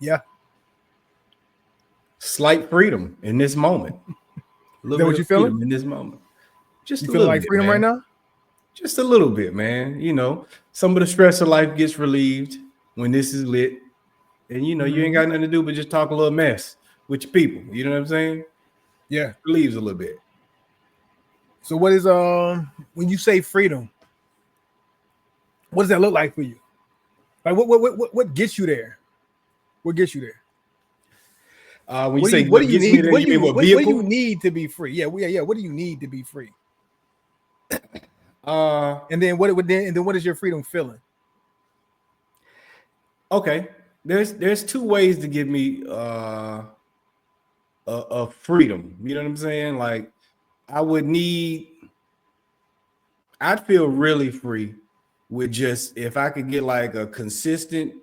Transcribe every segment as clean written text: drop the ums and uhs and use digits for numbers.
Yeah. Slight freedom in this moment. A little Is that bit what you of freedom feeling? in this moment. Just You a feeling little like bit, freedom man. right now? Just a little bit, man. Some of the stress of life gets relieved when this is lit. And you ain't got nothing to do but just talk a little mess with your people. You know what I'm saying? Yeah. Relieves a little bit. So what is when you say freedom, what does that look like for you? Like what gets you there? What gets you there? When you say what gets me there, you mean what vehicle? What do you need to be free? Yeah. What do you need to be free? And then what is your freedom feeling? Okay. There's two ways to give me a freedom. You know what I'm saying? Like I'd feel really free with just if I could get like a consistent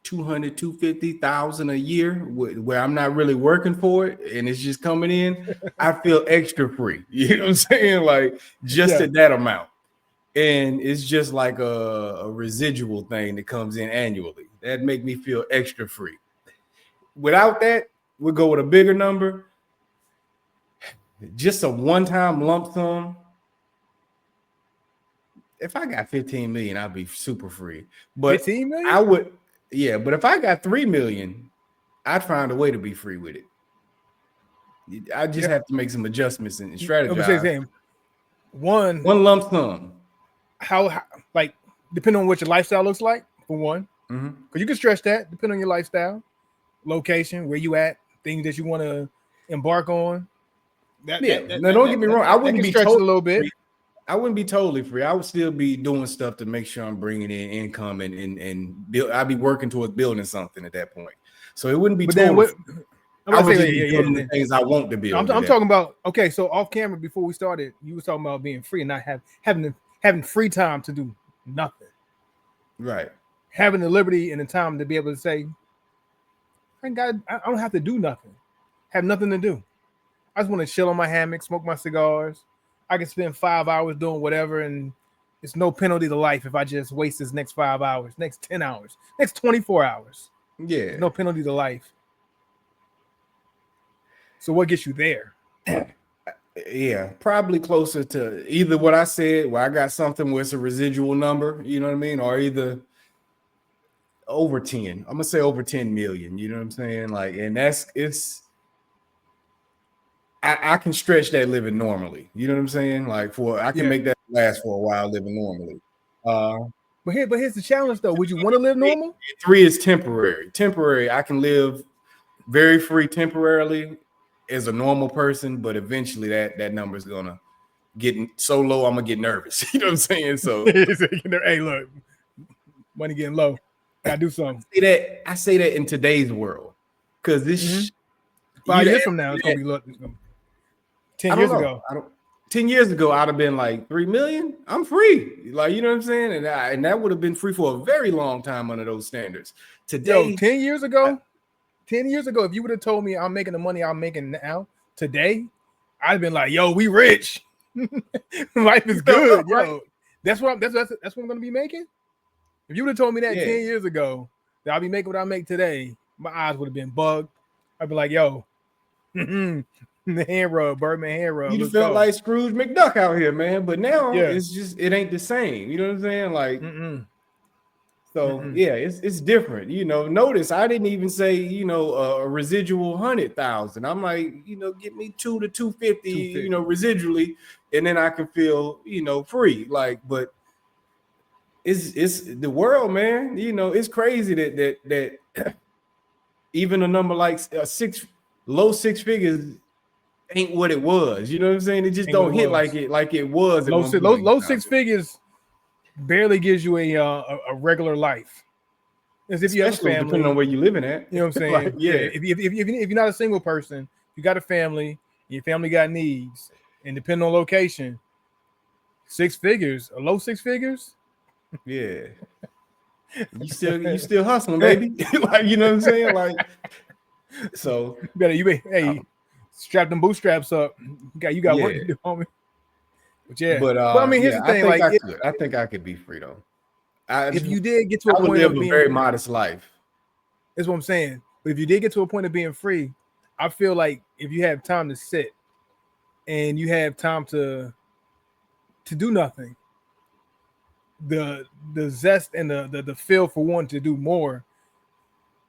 200, 250,000 a year where I'm not really working for it and it's just coming in. I feel extra free. You know what I'm saying? Like just at that amount. And it's just like a residual thing that comes in annually. That make me feel extra free. Without that, we'll go with a bigger number. Just a one-time lump sum. If I got 15 million, I'd be super free. But 15 million? I would, yeah. But if I got 3 million, I'd find a way to be free with it. I just have to make some adjustments and strategize. One lump sum. How like depending on what your lifestyle looks like, for one. Because you can stretch that depending on your lifestyle, location, where you at, things that you want to embark on. Now don't get me wrong. I wouldn't be totally a little bit. Free. I wouldn't be totally free. I would still be doing stuff to make sure I'm bringing in income and build. I'd be working towards building something at that point. So it wouldn't be totally. I would just be building the things I want to build. I'm talking about so off camera before we started, you were talking about being free and not having free time to do nothing. Right. Having the liberty and the time to be able to say, thank God, I don't have to do nothing. Have nothing to do. I just want to chill on my hammock, smoke my cigars. I can spend 5 hours doing whatever, and it's no penalty to life if I just waste this next 5 hours, next 10 hours, next 24 hours. Yeah. There's no penalty to life. So what gets you there? Yeah, probably closer to either what I said, where I got something where it's a residual number, you know what I mean? Or either over 10. I'm gonna say over 10 million, you know what I'm saying? Like, and I can stretch that living normally. You know what I'm saying? Like I can make that last for a while living normally. But here's the challenge though. Would you want to live normal? 3 is temporary. Temporary, I can live very free temporarily as a normal person, but eventually that number is gonna get so low, I'm gonna get nervous. You know what I'm saying? So hey, look, money getting low. Gotta do something. I say that in today's world. Because this 5 years from now, it's gonna be 10 years ago. 10 years ago, I'd have been like 3 million. I'm free. Like, you know what I'm saying? And that would have been free for a very long time under those standards. Today, 10 years ago, if you would have told me I'm making the money I'm making now, today, I'd have been like, yo, we rich. Life is good, yo. Right? That's what I'm gonna be making. If you would have told me that 10 years ago, that I'll be making what I make today, my eyes would have been bugged. I'd be like, yo, the hand rub, Birdman hand rub. You felt like Scrooge McDuck out here, man. But now it's just, it ain't the same. You know what I'm saying? Like, it's different. You know, notice I didn't even say, a residual 100,000. I'm like, get me 2 to 250, residually, and then I can feel, free. Like, but it's the world, man. It's crazy that even a number like low six figures ain't what it was. You know what I'm saying? It just don't hit like it was. Low six figures barely gives you a regular life. As if you have a family, depending on where you're living at. You know what I'm saying? Like, if you're not a single person, you got a family, your family got needs, and depending on location, 6 figures, a low 6 figures. Yeah. You still hustling, baby. Like, you know what I'm saying? Like, so strap them bootstraps up. You got work to do, homie. But I mean, here's the thing. I think I could be free though. If you did get to a point, I would live of a very modest life. That's what I'm saying. But if you did get to a point of being free, I feel like if you have time to sit and you have time to do nothing, the zest and the feel for wanting to do more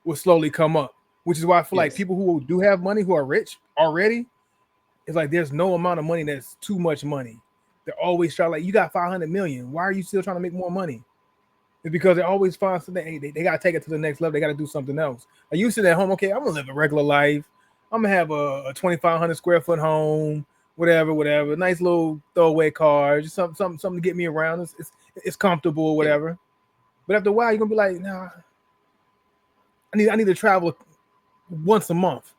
will slowly come up. Which is why I feel like Yes. people who do have money, who are rich already, it's like there's no amount of money that's too much money. They're always trying, like, you got 500 million. Why are you still trying to make more money? It's because they always find something. Hey, they got to take it to the next level. They got to do something else. Like, you sit at home, okay, I'm gonna live a regular life. I'm gonna have a 2,500 square foot home, whatever. Nice little throwaway car, just something to get me around. It's comfortable or Yeah. whatever. But after a while, you're gonna be like, nah, I need to travel once a month.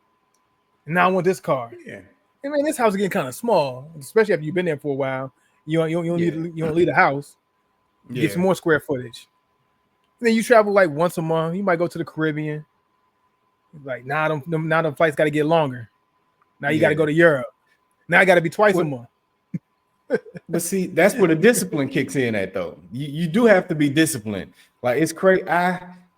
And now I want this car. Yeah. I mean, this house is getting kind of small, especially after you've been there for a while. You don't Yeah. you don't leave the house. You get Yeah. some more square footage. And then you travel like once a month. You might go to the Caribbean. Like now the flights got to get longer. Now you got to Yeah. go to Europe. Now I got to be twice a month. But see, that's where the discipline kicks in at though. You do have to be disciplined. Like it's crazy.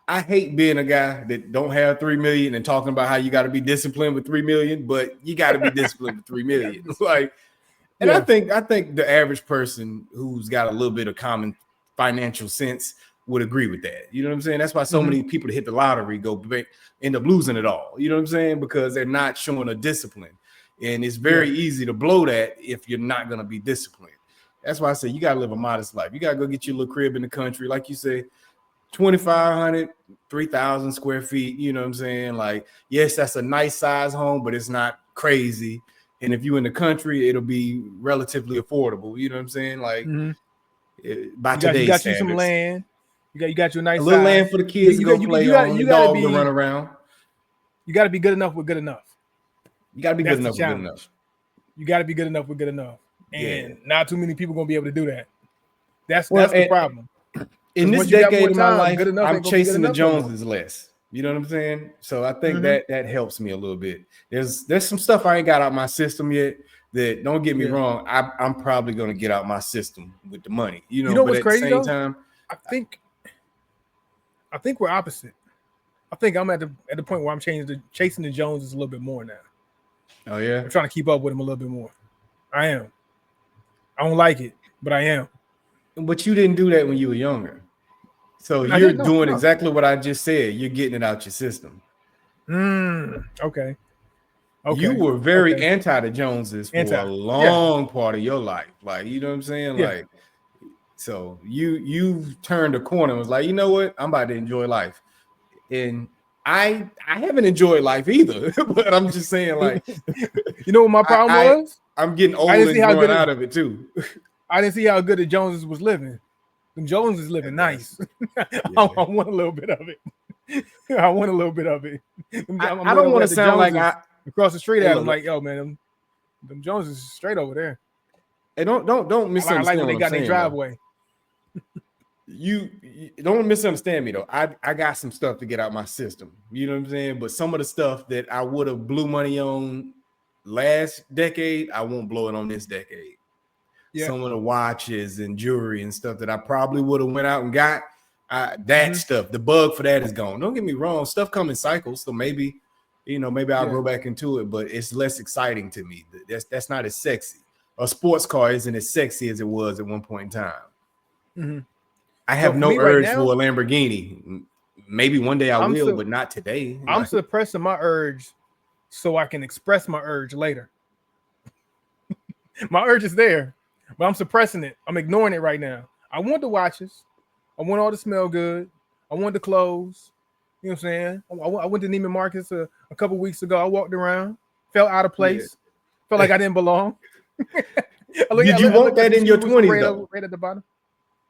I hate being a guy that don't have 3 million and talking about how you got to be disciplined with 3 million, but you got to be disciplined with 3 million. Like, and Yeah. I think the average person who's got a little bit of common financial sense would agree with that. You know what I'm saying? That's why so many people that hit the lottery end up losing it all. You know what I'm saying? Because they're not showing a discipline. And it's very easy to blow that if you're not going to be disciplined. That's why I say you got to live a modest life. You got to go get your little crib in the country. Like you say, 2,500, 3,000 square feet. You know what I'm saying? Like, yes, that's a nice size home, but it's not crazy. And if you're in the country, it'll be relatively affordable. You know what I'm saying? Like by today's you got standards. you some land. You got your nice a little size. land for the kids to go play on, the dog to run around. You got to be good enough with good enough. You got to be good enough with good enough. You got to be good enough with good enough. And not too many people going to be able to do that. That's the problem. In this decade of my life, I'm chasing the Joneses less. You know what I'm saying? So I think that helps me a little bit. There's some stuff I ain't got out my system yet that, don't get me wrong, I'm probably going to get out my system with the money. You know, but what's at crazy, the same time, I think we're opposite. I think I'm at the point where I'm chasing the Joneses a little bit more now. Oh yeah, I'm trying to keep up with them a little bit more. I am. I don't like it, but I am. But you didn't do that when you were younger. So you're doing exactly what I just said. You're getting it out your system. Okay. You were very anti the Joneses for a long part of your life. Like, you know what I'm saying? Yeah. Like, so you've turned a corner and was like, you know what? I'm about to enjoy life. And I haven't enjoyed life either. But I'm just saying, like, you know what my problem was? I'm getting old and growing out of it too. I didn't see how good the Joneses was living. The Joneses living nice. I want a little bit of it. I want a little bit of it. I don't want to sound like across the street at them, like, yo, man, them Joneses is straight over there. Hey, don't misunderstand. I like when they got their driveway. You don't misunderstand me though. I got some stuff to get out my system. You know what I'm saying? But some of the stuff that I would have blew money on last decade, I won't blow it on this decade. Yeah. Some of the watches and jewelry and stuff that I probably would have went out and got, stuff, the bug for that is gone. Don't get me wrong, stuff come in cycles, so maybe I'll grow back into it, but it's less exciting to me. That's not as sexy. A sports car isn't as sexy as it was at one point in time. I have no urge for a Lamborghini. Maybe one day I will, but not today. I'm suppressing my urge so I can express my urge later. My urge is there, but I'm suppressing it. I'm ignoring it right now. I want the watches. I want all to smell good. I want the clothes. You know what I'm saying? I went to Neiman Marcus a couple weeks ago. I walked around, felt out of place, felt like I didn't belong. Did you want that in your 20s though? Right at the bottom.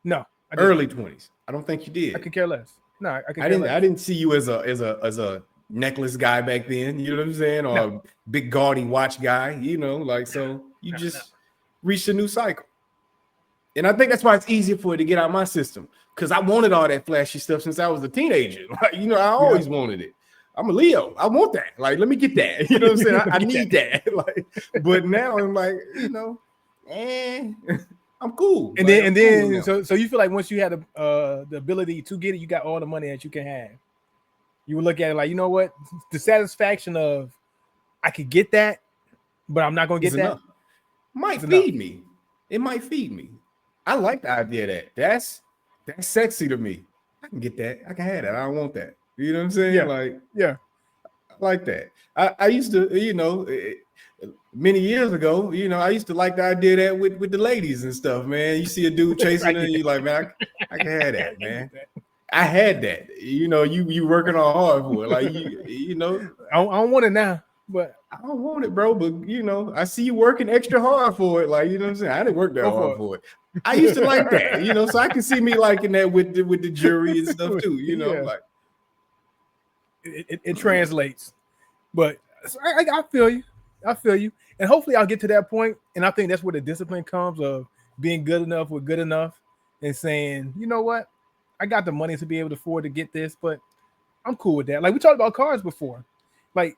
No. Early 20s. I don't think you did. I could care less. No, I didn't see you as a necklace guy back then. You know what I'm saying? Or a big gaudy watch guy. You know, like so. You just reached a new cycle, and I think that's why it's easier for it to get out my system because I wanted all that flashy stuff since I was a teenager. Like I always wanted it. I'm a Leo. I want that. Like, let me get that. You know what I'm saying? I need that. Like, but now I'm like, I'm cool. And then so you feel like once you had the ability to get it, you got all the money that you can have. You would look at it like, you know what? The satisfaction of I could get that, but I'm not gonna get It's that. enough. Might It's feed enough. me. It might feed me. I like the idea of that. That's sexy to me. I can get that. I can have that. I don't want that. You know what I'm saying? Yeah. Like, Yeah. I like that. I used to, many years ago, I used to like the idea of that with the ladies and stuff, man. You see a dude chasing her, and you like, man, I can have that, man. I had that. You working on hard for it. Like I don't want it now, but I don't want it, bro. But I see you working extra hard for it. Like, you know what I'm saying? I didn't work that go hard for for it. I used to like that, so I can see me liking that with the jury and stuff too, Yeah. like it translates. But I feel you. I feel you. And hopefully I'll get to that point. And I think that's where the discipline comes of being good enough with good enough and saying, you know what? I got the money to be able to afford to get this, but I'm cool with that. Like we talked about cars before. Like,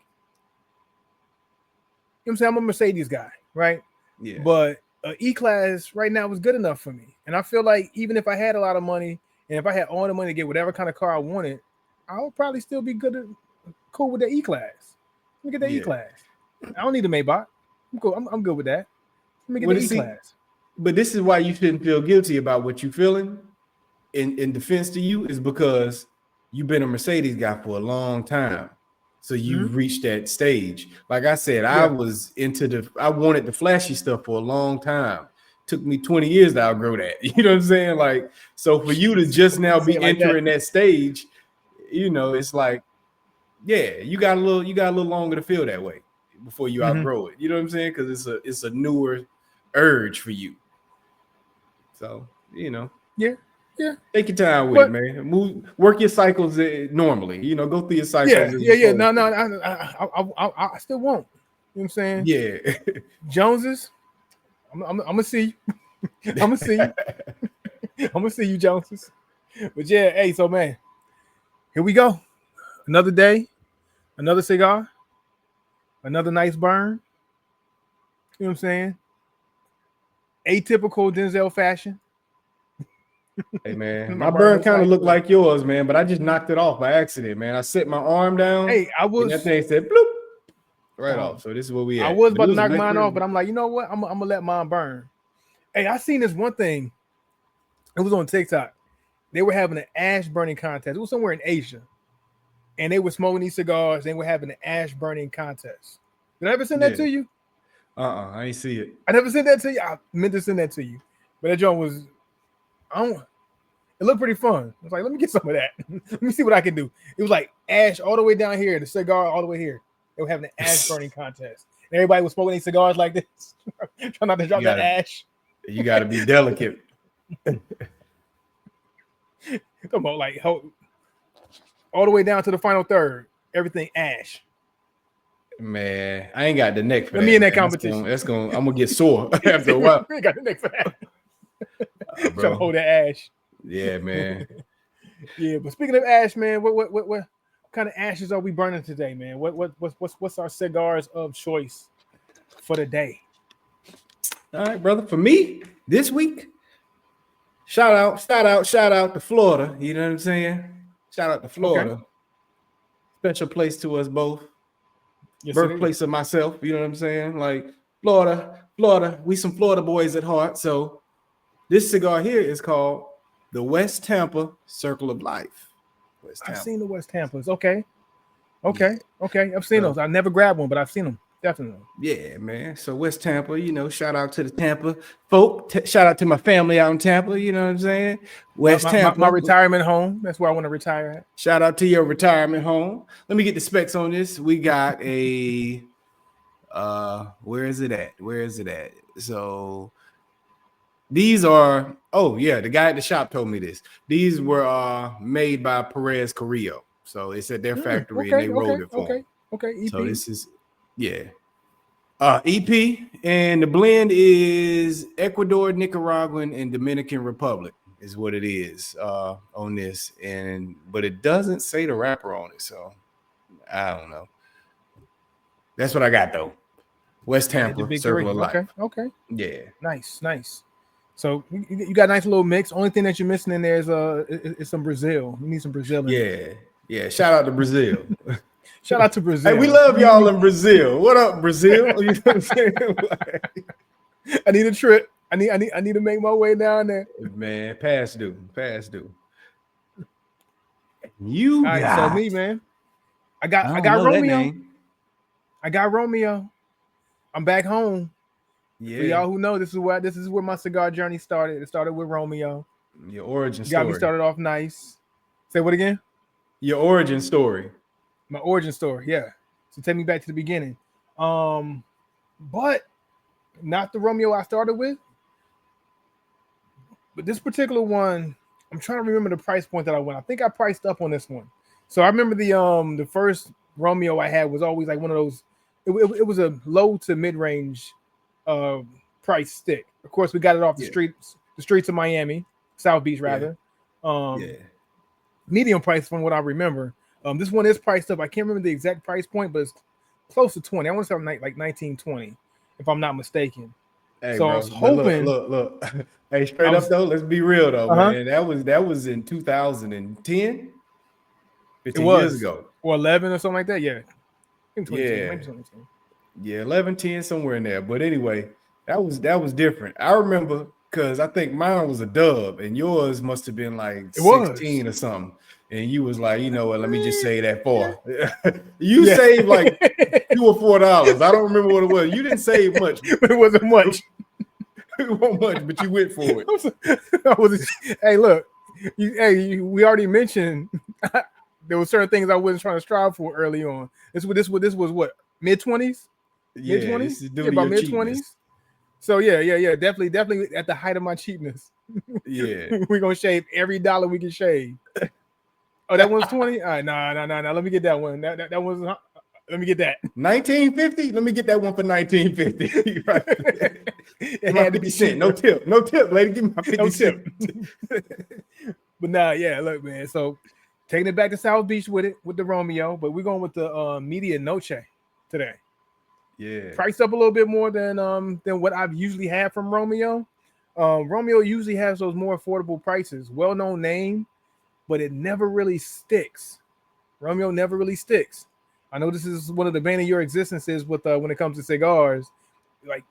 you know what I'm saying? I'm a Mercedes guy, right? yeah. But E-Class right now was good enough for me. And I feel like even if I had a lot of money and if I had all the money to get whatever kind of car I wanted, I would probably still be cool with the E-Class. Let me get the E-Class. I don't need the Maybach. I'm cool. I'm good with that. Let me get the E-Class. But this is why you shouldn't feel guilty about what you're feeling in defense to you is because you've been a Mercedes guy for a long time. So you've reached that stage. Like I said, I was I wanted the flashy stuff for a long time. Took me 20 years to outgrow that. You know what I'm saying? Like, so for you to just now be entering that stage, it's like, yeah, you got a little longer to feel that way before you outgrow it. You know what I'm saying? Because it's a newer urge for you. So, Yeah. Take your time with it, man. Work your cycles normally. Go through your cycles. Yeah. No, I still won't. You know what I'm saying? Yeah. Joneses, I'm gonna see you. I'm gonna see you. I'm gonna see you, Joneses. But yeah, hey, so man, here we go. Another day, another cigar, another nice burn. You know what I'm saying? Atypical Denzel fashion. Hey man, my burn kind of looked like yours, man, but I just knocked it off by accident, man. I set my arm down. Hey, and that thing said bloop right off. So this is what we at. I was about to knock mine off, but I'm like, you know what? I'm gonna let mine burn. Hey, I seen this one thing. It was on TikTok. They were having an ash burning contest. It was somewhere in Asia, and they were smoking these cigars. They were having an ash burning contest. Did I ever send that to you? I ain't see it. I never sent that to you. I meant to send that to you, but that joint was, it looked pretty fun. I was like, let me get some of that. Let me see what I can do. It was like ash all the way down here, the cigar all the way here. They were having an ash burning contest. And everybody was smoking these cigars like this, trying not to drop that ash. You got to be delicate. Come on, like all the way down to the final third, everything ash. Man, I ain't got the neck for that. Me in that competition. I'm gonna get sore after a while. We ain't got the neck for that. Trying to hold that ash. Yeah, man. Yeah, but speaking of ash, man, what kind of ashes are we burning today, man? What's our cigars of choice for the day? All right, brother. For me this week, shout out to Florida. You know what I'm saying? Shout out to Florida. Okay. Special place to us both. Yes, birthplace of myself. You know what I'm saying? Like Florida. We some Florida boys at heart. So this cigar here is called the West Tampa Circle of Life. I've seen the West Tampas. Okay. I've seen those. I never grabbed one, but I've seen them. Definitely. Yeah, man. So West Tampa, shout out to the Tampa folk. Shout out to my family out in Tampa. You know what I'm saying? West Tampa. My retirement home. That's where I want to retire at. Shout out to your retirement home. Let me get the specs on this. We got a where is it at? So these are, the guy at the shop told me this. These were made by Perez Carrillo. So it's at their factory and they rolled it for them. Okay. EP. So this is EP, and the blend is Ecuador, Nicaraguan, and Dominican Republic is what it is on this. But it doesn't say the wrapper on it, so I don't know. That's what I got though. West Tampa Circle of Life. Okay. Yeah. Nice. So you got a nice little mix. Only thing that you're missing in there is some Brazil. You need some Brazil. Yeah. Yeah, shout out to Brazil. Shout out to Brazil. Hey, we love y'all in Brazil. What up, Brazil? You know what I'm saying? I need a trip. I need to make my way down there. Man, pass due. You All right, got. so me, man. I don't got know that Romeo. name. I got Romeo. I'm back home. Yeah. For y'all who know, this is where my cigar journey started. It started with Romeo. Your origin Got me story. started off nice. Say what again? Your origin story. My origin story, yeah. So take me back to the beginning. But not the Romeo I started with. But this particular one, I'm trying to remember the price point that I went. I think I priced up on this one. So I remember the first Romeo I had was always like one of those. It was a low to mid range price stick. Of course, we got it off the streets of Miami, South Beach rather. Medium price from what I remember. This one is priced up. I can't remember the exact price point, but it's close to 20. I want to say like 1920, if I'm not mistaken. Hey, so bro, I was hoping. Look. Hey, straight up though, let's be real though, man. That was in 2010, 15 years ago, or 11 or something like that. Yeah, maybe 11, 10, somewhere in there. But anyway, that was different. I remember because I think mine was a dub, and yours must have been like 16 or something. And you was like, you know what? Let me just say that for you saved like $2 or $4. I don't remember what it was. You didn't save much. It wasn't much. It wasn't much, but you went for it. Hey, look, we already mentioned there were certain things I wasn't trying to strive for early on. This was what, mid-20s? Mid-20s? About mid-20s. So yeah, definitely at the height of my cheapness. Yeah, we're gonna shave every dollar we can shave. Oh, that one's 20. All right, nah. Let me get that one. That was. Let me get that. 1950. Let me get that one for 1950. Right. It had to be cent. No tip, lady. Give me my 50 cents. But nah, yeah. Look, man. So taking it back to South Beach with the Romeo, but we're going with the Media Noche today. Yeah, priced up a little bit more than what I've usually had from Romeo. Romeo usually has those more affordable prices, well-known name, but it never really sticks. Romeo never really sticks. I know this is one of the bane of your existences with when it comes to cigars, like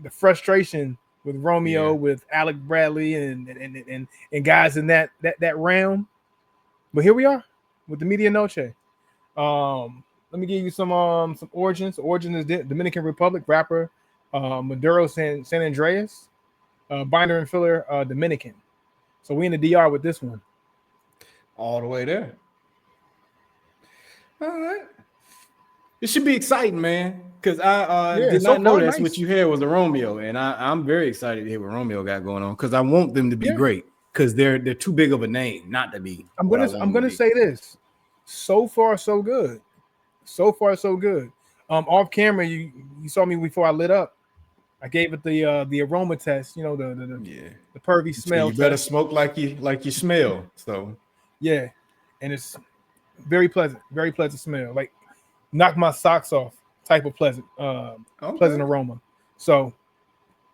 the frustration with Romeo, with Alec Bradley and guys in that realm. But here we are with the Media Noche. Let me give you some origins. Origin is Dominican Republic, rapper Maduro San Andreas, binder and filler Dominican. So we in the DR with this one. All the way there. All right. It should be exciting, man. Because I did not know that's what you had was a Romeo, and I'm very excited to hear what Romeo got going on because I want them to be great because they're too big of a name not to be. I'm gonna say this. So far, so good. So far, so good. Off camera, you saw me before I lit up. I gave it the aroma test. You know the pervy smell. You better smoke like you smell. So yeah, and it's very pleasant smell. Like knock my socks off type of pleasant aroma. So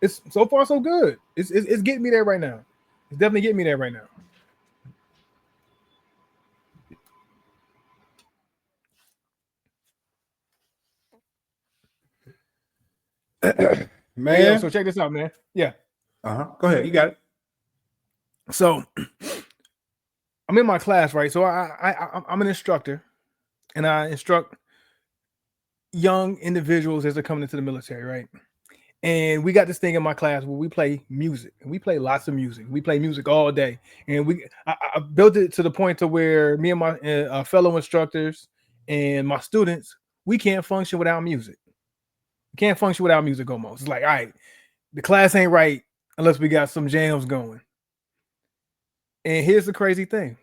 it's so far so good. It's getting me there right now. It's definitely getting me there right now. Man, hey, yo, so check this out, man. Yeah. Go ahead. You got it. So I'm in my class, right? So I'm an instructor, and I instruct young individuals as they're coming into the military, right? And we got this thing in my class where we play music, and we play lots of music. We play music all day, and I built it to the point to where me and my fellow instructors and my students, we can't function without music. We can't function without music almost. It's like, all right, the class ain't right unless we got some jams going. And here's the crazy thing.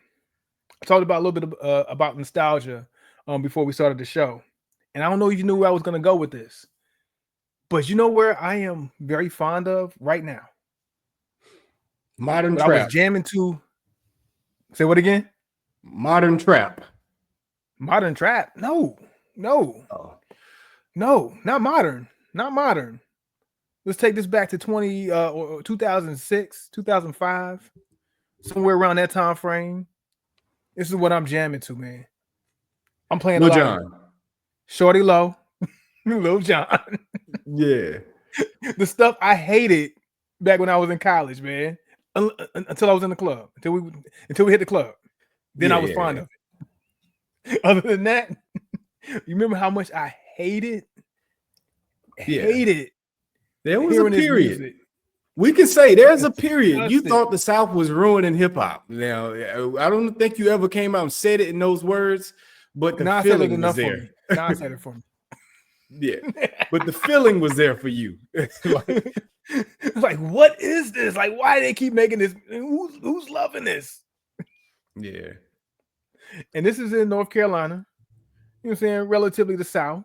I talked about a little bit about nostalgia before we started the show. And I don't know if you knew where I was going to go with this. But you know where I am very fond of right now? Modern trap. I was jamming to. Say what again? Modern trap. Modern trap? No. Oh. No, not modern. Not modern. Let's take this back to 2006, 2005, somewhere around that time frame. This is what I'm jamming to, man. I'm playing a Lil lot of Jon. Shorty Low, Lil Jon. Yeah. The stuff I hated back when I was in college, man. Until I was in the club, until we hit the club, then I was fond Yeah. of it. Other than that, you remember how much I hated Yeah. There was a hearing this period. music. We can say there's a period. You Disgusted. thought the South was ruining hip hop. Now, I don't think you ever came out and said it in those words, but the Now I said it feeling was enough for there. me. Now I said it for me. Yeah. But the feeling was there for you. Like, what is this? Like, why do they keep making this? Who's loving this? Yeah. And this is in North Carolina. You know what I'm saying? Relatively the South.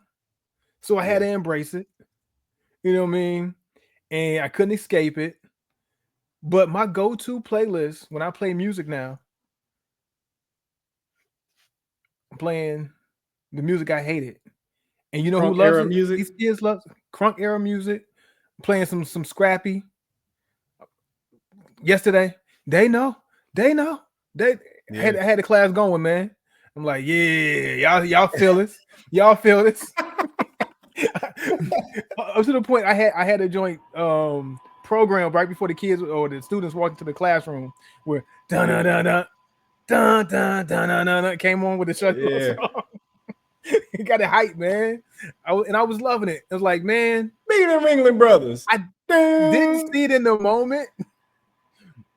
So I had to embrace it. You know what I mean? And I couldn't escape it. But my go-to playlist when I play music now, I'm playing the music I hated. And you know who Crunk loves era it? music. These kids love crunk era music. I'm playing some scrappy. Yesterday, they know. They I had the class going, man. I'm like, yeah, y'all feel this. Y'all feel this. Up to the point I had a joint program right before the kids or the students walked into the classroom where dun dun dun dun dun dun dun dun dun came on with the shut song. It got it hype, man. I was loving it. It was like, man, Bigger than Ringling Brothers. I didn't see it in the moment,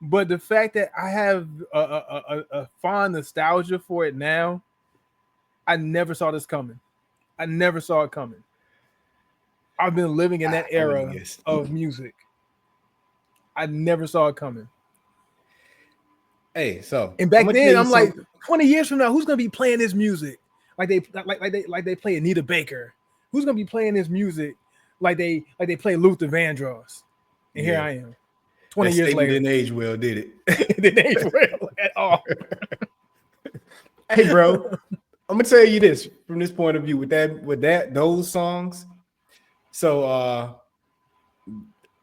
but the fact that I have a fond nostalgia for it now, I never saw this coming. I never saw it coming. I've been living in that era of music. I never saw it coming. Hey, so and back then, I'm like, 20 years from now, who's gonna be playing this music? Like they play Anita Baker. Who's gonna be playing this music like they play Luther Vandross? And here I am, 20 years later. Didn't age well, did it? It didn't age well at all. Hey, bro, I'm gonna tell you this from this point of view with those songs. So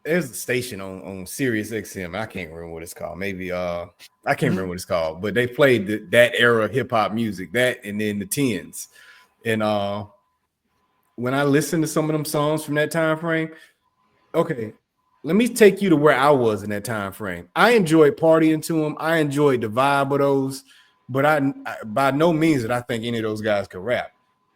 there's a station on Sirius XM. I can't remember what it's called. Maybe I can't remember what it's called, but they played that era of hip hop music, that and then the tens. And when I listen to some of them songs from that time frame, okay, let me take you to where I was in that time frame. I enjoyed partying to them. I enjoyed the vibe of those, but I by no means did I think any of those guys could rap.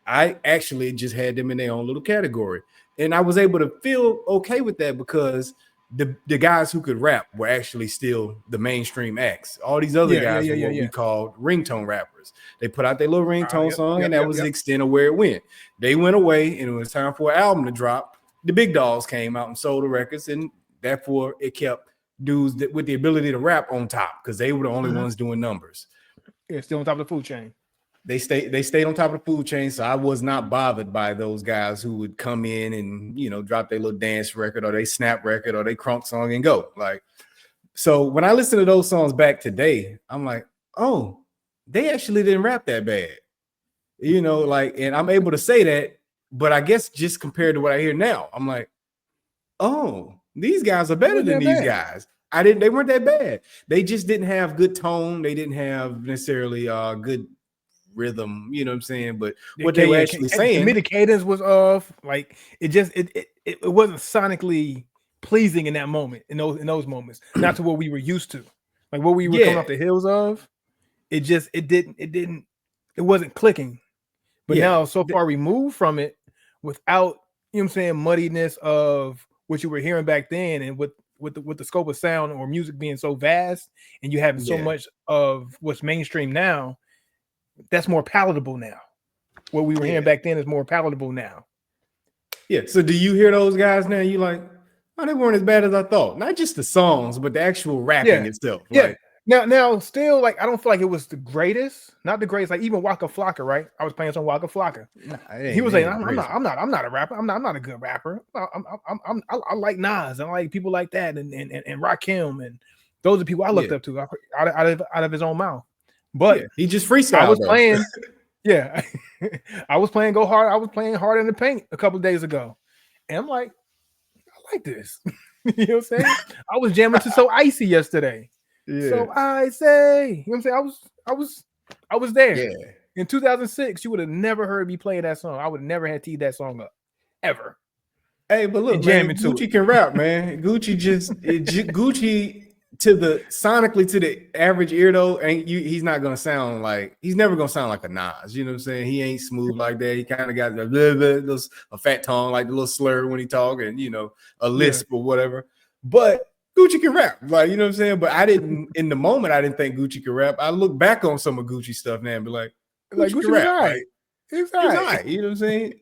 I actually just had them in their own little category. And I was able to feel okay with that because the guys who could rap were actually still the mainstream acts. All these other guys were what we called ringtone rappers. They put out their little ringtone song, and that was the extent of where it went. They went away, and it was time for an album to drop. The big dogs came out and sold the records, and therefore it kept dudes with the ability to rap on top because they were the only ones doing numbers. Yeah, still on top of the food chain. They stayed on top of the food chain, so I was not bothered by those guys who would come in and drop their little dance record or they snap record or they crunk song and go. Like, so when I listen to those songs back today, I'm like, oh, they actually didn't rap that bad, and I'm able to say that. But I guess just compared to what I hear now, I'm like, oh, these guys are better than these guys. They weren't that bad. They just didn't have good tone. They didn't have necessarily good rhythm, you know what I'm saying? But what they were actually saying, the cadence was off. Like it wasn't sonically pleasing in that moment, in those moments, not to what we were used to, like what we were coming off the hills of. It wasn't clicking. But now so far removed from it, without muddiness of what you were hearing back then, and with the scope of sound or music being so vast, and you having so much of what's mainstream now. That's more palatable now. What we were hearing back then is more palatable now. Yeah. So do you hear those guys now? You like, oh, they weren't as bad as I thought. Not just the songs, but the actual rapping itself. Yeah. Like, now, still, like, I don't feel like it was the greatest. Not the greatest. Like even Waka Flocka, right? I was playing some Waka Flocka. He was saying, I'm not a rapper. I'm not a good rapper. I like Nas. I like people like that, and Rakim, and those are people I looked up to out of his own mouth. But he just freestyled. I was playing, I was playing Go Hard. I was playing Hard in the Paint a couple of days ago, and I'm like, I like this. You know what I'm saying? I was jamming to So Icy yesterday. So I say, you know what I'm saying? I was there. In 2006, you would have never heard me playing that song. I would have never had teed that song up, ever. Hey, but look, And man, jamming to Gucci it. can rap, man. Gucci to the sonically to the average ear though, he's not gonna sound like he's never gonna sound like a Nas. You know what I'm saying? He ain't smooth like that. He kind of got a fat tongue, like the little slur when he talk, and a lisp or whatever. But Gucci can rap, like you know what I'm saying. But I didn't in the moment. I didn't think Gucci could rap. I look back on some of Gucci stuff now and be like, Gucci can Was rap. all right. Like, he was all right. You know what I'm saying?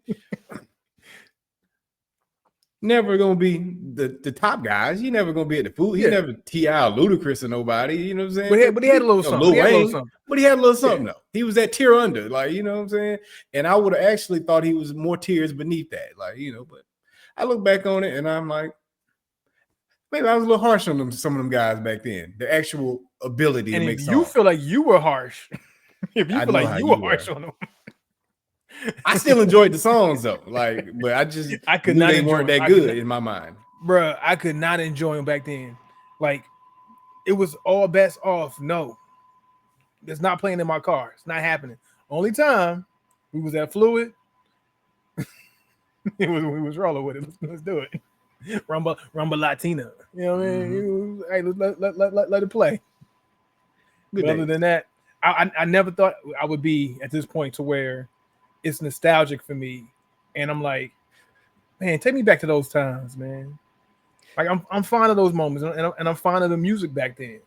Never gonna be the top guys. He never gonna be at the food. He never T.I. Ludacris or nobody. You know what I'm saying? But he had a little something. Lil Wayne, but he had a little something though. He was that tier under, like you know what I'm saying. And I would have actually thought he was more tiers beneath that, like But I look back on it and I'm like, maybe I was a little harsh on some of them guys back then. The actual ability and to make songs. You feel like you were harsh. If you feel like you were harsh on them. I still enjoyed the songs though, but I could not. They weren't that good in my mind, bro. I could not enjoy them back then. Like it was all best off. No, it's not playing in my car. It's not happening. Only time we was at Fluid, we was rolling with it. Let's do it. Rumba Latina. You know what I mean? Hey, let it play. But other than that, I never thought I would be at this point to where it's nostalgic for me, and I'm like, man, take me back to those times, man. Like I'm fond of those moments, and I'm fond of the music back then.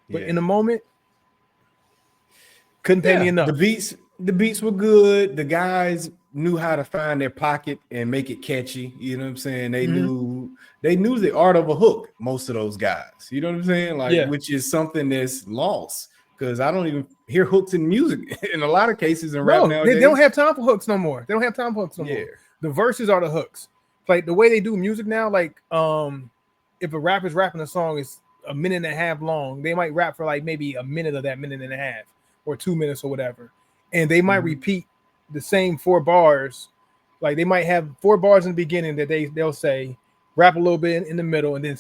But in the moment, couldn't pay me enough. The beats were good. The guys knew how to find their pocket and make it catchy. You know what I'm saying? They knew the art of a hook. Most of those guys, you know what I'm saying? Which is something that's lost. Because I don't even hear hooks in music in a lot of cases in rap nowadays. They don't have time for hooks no more. They don't have time for hooks no more. The verses are the hooks. Like the way they do music now, like if a rapper's rapping a song is a minute and a half long, they might rap for like maybe a minute of that minute and a half or 2 minutes or whatever. And they might repeat the same 4 bars. Like they might have 4 bars in the beginning that they'll say, rap a little bit in the middle, and then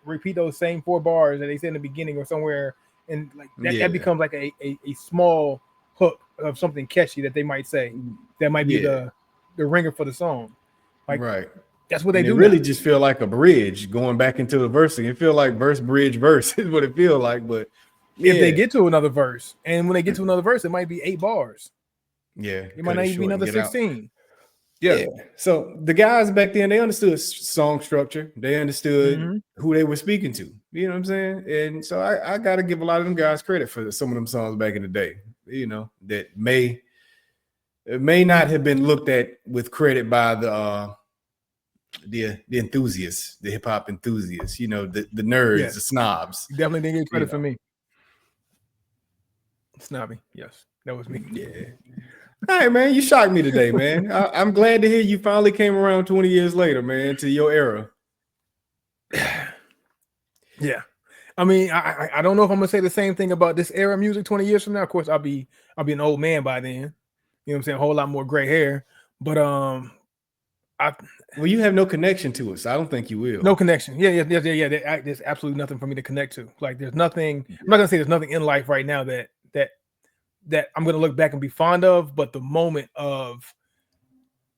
repeat those same 4 bars that they said in the beginning or somewhere. And like that becomes like a small hook of something catchy that they might say. That might be the ringer for the song. Like that's what they do. It really just feel like a bridge going back into the verse. It feel like verse, bridge, verse is what it feel like. But if they get to another verse, and when they get to another verse, it might be 8 bars. Yeah, it might not even be another 16. Yeah. So the guys back then, they understood song structure. They understood who they were speaking to. You know what I'm saying? And so I got to give a lot of them guys credit for some of them songs back in the day. That may not have been looked at with credit by the enthusiasts, the hip hop enthusiasts. The nerds, the snobs. You definitely didn't get credit for me. Snobby, yes, that was me. Yeah. All right, man, you shocked me today, man. I'm glad to hear you finally came around 20 years later, man, to your era. Yeah. I mean, I don't know if I'm gonna say the same thing about this era of music 20 years from now. Of course, I'll be an old man by then. You know what I'm saying? A whole lot more gray hair. But well, you have no connection to it, so I don't think you will. No connection. Yeah. There's absolutely nothing for me to connect to. Like, there's nothing. I'm not gonna say there's nothing in life right now that I'm going to look back and be fond of, but the moment of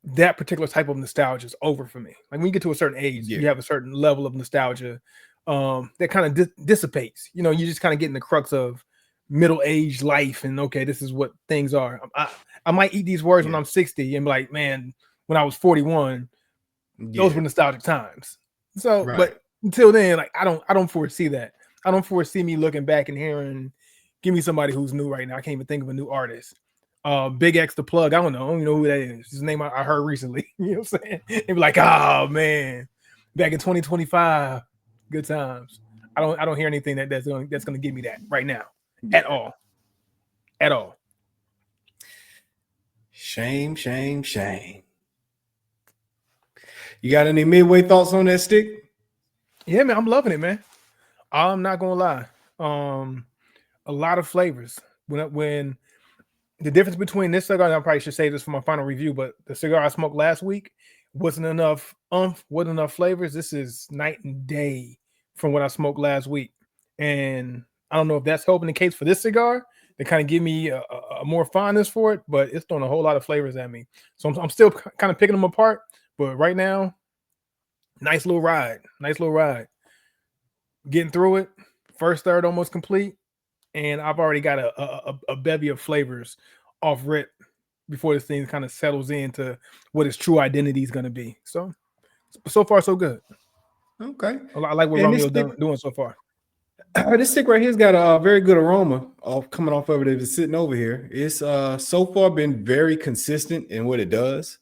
that particular type of nostalgia is over for me. Like when you get to a certain age, you have a certain level of nostalgia that kind of dissipates. You just kind of get in the crux of middle-aged life, and okay, this is what things are. I might eat these words when I'm 60 and be like, man, when I was 41, those were nostalgic times. So, but until then, like I don't foresee that. I don't foresee me looking back and hearing, give me somebody who's new right now. I can't even think of a new artist. Big X the Plug. I don't even know who that is. His name I heard recently. You know what I'm saying? And be like, oh man, back in 2025, good times. I don't hear anything that's gonna give me that right now at all. Shame. You got any midway thoughts on that stick? Yeah, man, I'm loving it, man. I'm not gonna lie. A lot of flavors. When the difference between this cigar, and I probably should say this for my final review, but the cigar I smoked last week wasn't enough wasn't enough flavors. This is night and day from what I smoked last week. And I don't know if that's helping the case for this cigar, they kind of give me a more fondness for it, but it's throwing a whole lot of flavors at me. So I'm still kind of picking them apart. But right now, nice little ride. Nice little ride. Getting through it. First third almost complete. And I've already got a bevy of flavors off rip before this thing kind of settles into what its true identity is going to be. So far, so good. Okay. I like what And Romeo doing so far. This stick right here's got a very good aroma coming off of it. It's sitting over here. It's so far been very consistent in what it does,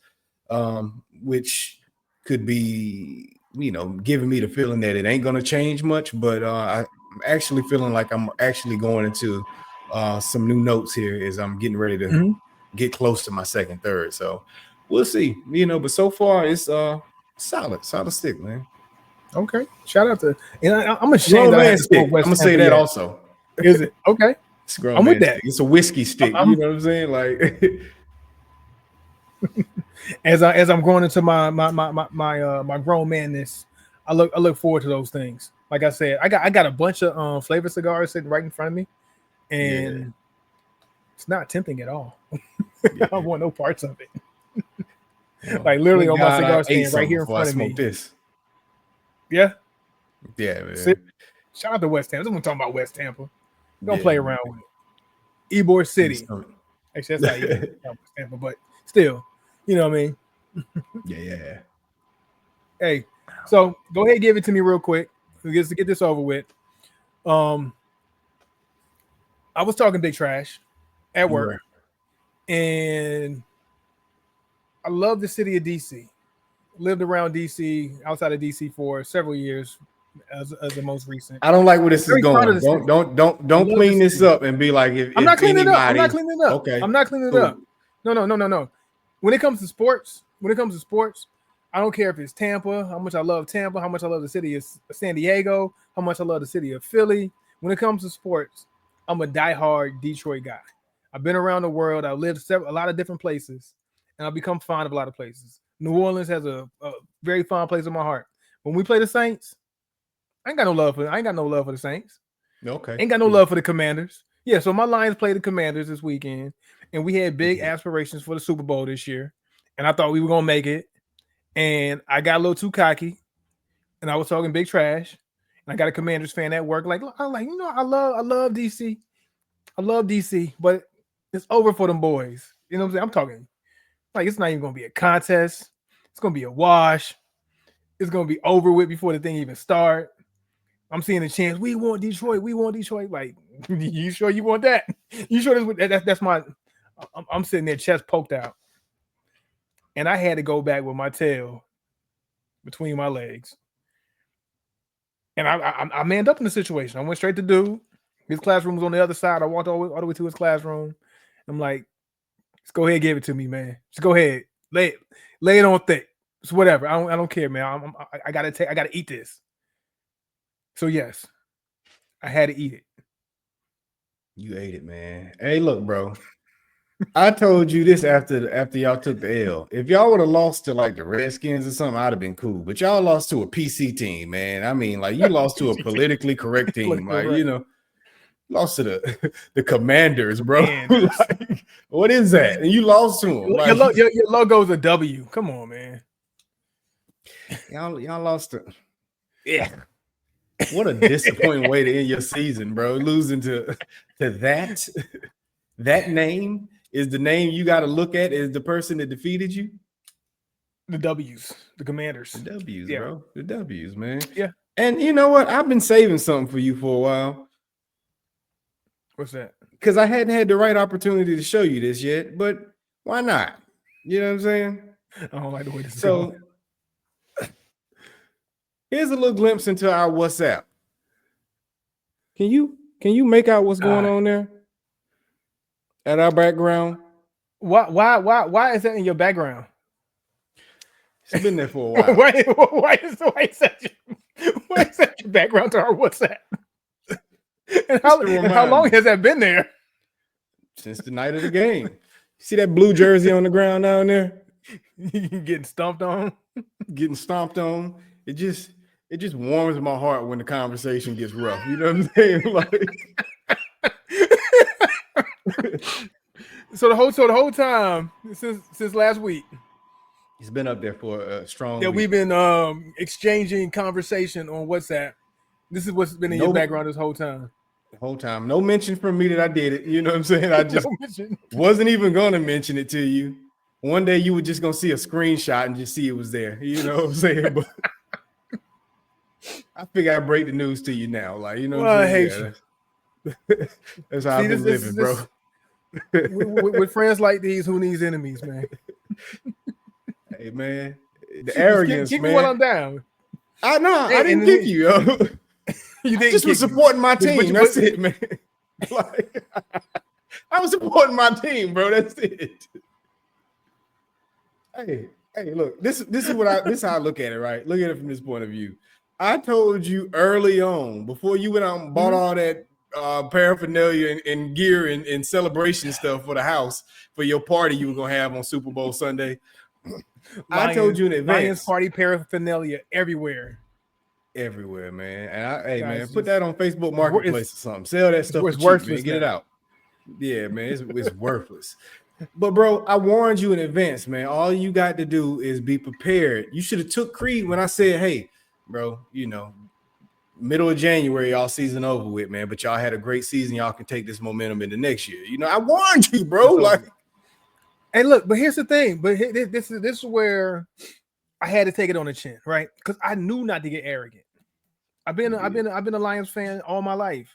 which could be, giving me the feeling that it ain't gonna change much. But I'm actually feeling like I'm actually going into some new notes here as I'm getting ready to get close to my second third. So we'll see. But so far it's solid stick, man. Okay. Shout out to, and I'm ashamed that I haven't stick. smoked West I'm gonna say Tampa that yet. also. Is it? Okay. It's a grown I'm man with that. stick. It's a whiskey stick. You know what I'm saying? Like as I'm growing into my grown manness, I look forward to those things. Like I said, I got a bunch of flavor cigars sitting right in front of me, and it's not tempting at all. I don't want no parts of it. Like literally on my cigar stand right here in front of me. This. Yeah. Yeah, man. See? Shout out to West Tampa. I'm talking about West Tampa. Don't play around with it. Ybor City. Actually, that's not even West Tampa, but still, you know what I mean? Yeah. Hey, so go ahead and give it to me real quick. Just to get this over with. I was talking big trash at work, and I love the city of DC. Lived around DC, outside of DC for several years, as the most recent. I don't like where this is going. Don't clean this up and be like I'm not cleaning it up. I'm not cleaning it up. Okay. I'm not cleaning it up. No. When it comes to sports, I don't care if it's Tampa, how much I love Tampa, how much I love the city of San Diego, how much I love the city of Philly. When it comes to sports, I'm a diehard Detroit guy. I've been around the world. I've lived a lot of different places, and I've become fond of a lot of places. New Orleans has a very fond place in my heart. When we play the Saints, I ain't got no love for the Saints. Okay. Ain't got no love for the Commanders. Yeah, so my Lions played the Commanders this weekend, and we had big aspirations for the Super Bowl this year, and I thought we were gonna make it. And I got a little too cocky, and I was talking big trash. And I got a Commanders fan at work. I love DC. I love DC, but it's over for them boys. You know what I'm saying? I'm talking like it's not even gonna be a contest. It's gonna be a wash. It's gonna be over with before the thing even start. I'm seeing the chance. We want Detroit. Like, you sure you want that? You sure that's my? I'm sitting there, chest poked out, and I had to go back with my tail between my legs, and I manned up in the situation. I went straight to dude. His classroom was on the other side. I walked all the way to his classroom. I'm like, just go ahead and give it to me, man. Just go ahead, lay it on thick. It's whatever. I don't care, man. I gotta eat this. So yes, I had to eat it. You ate it, man. Hey, look, bro. I told you this after y'all took the L. If y'all would have lost to like the Redskins or something, I'd have been cool. But y'all lost to a PC team, man. I mean, like you lost to a politically correct team. Like, lost to the Commanders, bro. Like, what is that? And you lost to them. Like, your logo's a W. Come on, man. Y'all lost to. Yeah. What a disappointing way to end your season, bro. Losing to that. That name is the name you got to look at as the person that defeated you. The W's, the Commanders. The W's, bro. The W's, man. Yeah. And you know what? I've been saving something for you for a while. What's that? Because I hadn't had the right opportunity to show you this yet, but why not? You know what I'm saying? I don't like the way this is going. Here's a little glimpse into our WhatsApp. Can you make out what's going on there? At our background. Why is that in your background? It's been there for a while. why is that your background to our WhatsApp? And how long has that been there? Since the night of the game. See that blue jersey on the ground down there? Getting stomped on. Getting stomped on. It just warms my heart when the conversation gets rough. You know what I'm saying? Like, So the whole time since last week, It's been up there for a strong yeah, week. we've been exchanging conversation on WhatsApp. This is what's been in your background this whole time. The whole time. No mention from me that I did it. You know what I'm saying? I just wasn't even going to mention it to you. One day you were just going to see a screenshot and just see it was there. You know what I'm saying? But I figure I break the news to you now. Like, you know what I'm saying? I hate you. That's how I've been living, bro. With friends like these, who needs enemies, man? Hey, man. The arrogance, kick man. me while I'm down. I didn't kick you, yo. You didn't just was supporting my team. That's it, man. Like, I was supporting my team, bro. That's it. Hey, look, this is how I look at it, right? Look at it from this point of view. I told you early on, before you went out and bought all that paraphernalia and gear and celebration stuff for the house for your party you were gonna have on Super Bowl Sunday. I told you in advance. Lions party paraphernalia everywhere. Everywhere, man. And man, put that on Facebook Marketplace or something. Sell that stuff. It's for worthless. Cheap, man. Get it out. Yeah, man. It's worthless. But bro, I warned you in advance, man. All you got to do is be prepared. You should have took Creed when I said, "Hey, bro, you know, middle of January, y'all season over with, man. But y'all had a great season. Y'all can take this momentum into next year." You know, I warned you, bro. Like, hey, look, but here's the thing. But this is where I had to take it on the chin, right? Because I knew not to get arrogant. I've been a Lions fan all my life.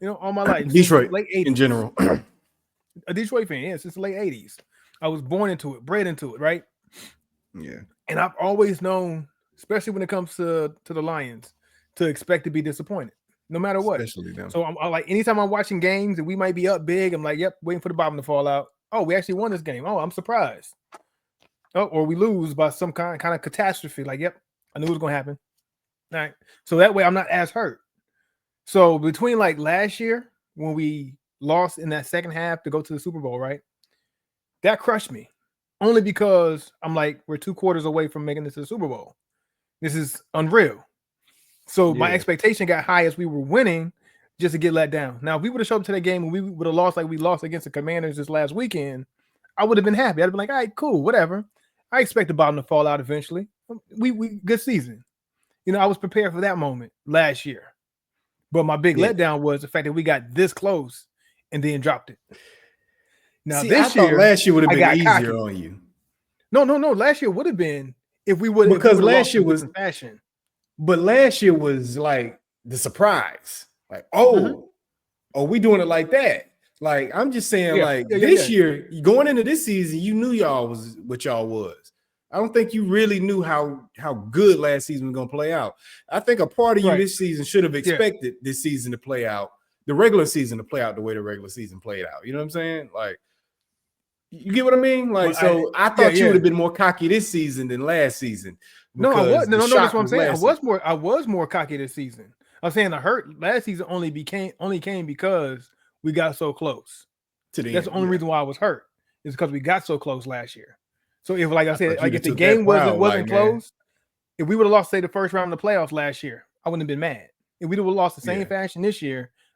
You know, all my life. Detroit, late 80s. in general. A Detroit fan, yeah, since the late 80s. I was born into it, bred into it, right? Yeah. And I've always known, especially when it comes to the Lions, to expect to be disappointed, no matter what. Especially them. So I'm like, anytime I'm watching games and we might be up big, I'm like, yep, waiting for the bottom to fall out. Oh, we actually won this game. Oh, I'm surprised. Oh, or we lose by some kind of catastrophe. Like, yep, I knew it was gonna happen. All right. So that way I'm not as hurt. So between like last year when we lost in that second half to go to the Super Bowl, right? That crushed me. Only because I'm like, we're 2 quarters away from making this to the Super Bowl. This is unreal. So my expectation got high as we were winning just to get let down. Now, if we would have showed up to that game and we would have lost like we lost against the Commanders this last weekend, I would have been happy. I'd have been like, all right, cool, whatever. I expect the bottom to fall out eventually. We good season. You know, I was prepared for that moment last year. But my big letdown was the fact that we got this close and then dropped it. Now, this year, last year would have been easier on you. No. Last year would have been if we would, because last year was fashion. But last year was like the surprise. Like, we doing it like that. Like, I'm just saying, this year, going into this season, you knew y'all was what y'all was. I don't think you really knew how good last season was going to play out. I think a part of you this season should have expected this season to play out, the regular season to play out the way the regular season played out. You know what I'm saying? Like, you get what I mean? Like, I thought you would have been more cocky this season than last season. No, I was. No, that's what I'm saying. I was more cocky this season. I'm saying the hurt last season only came because we got so close. That's the only reason why I was hurt is because we got so close last year. So if, like I said, like if the game wasn't close, if we would have lost, say, the first round of the playoffs last year, I wouldn't have been mad. If we would have lost the same fashion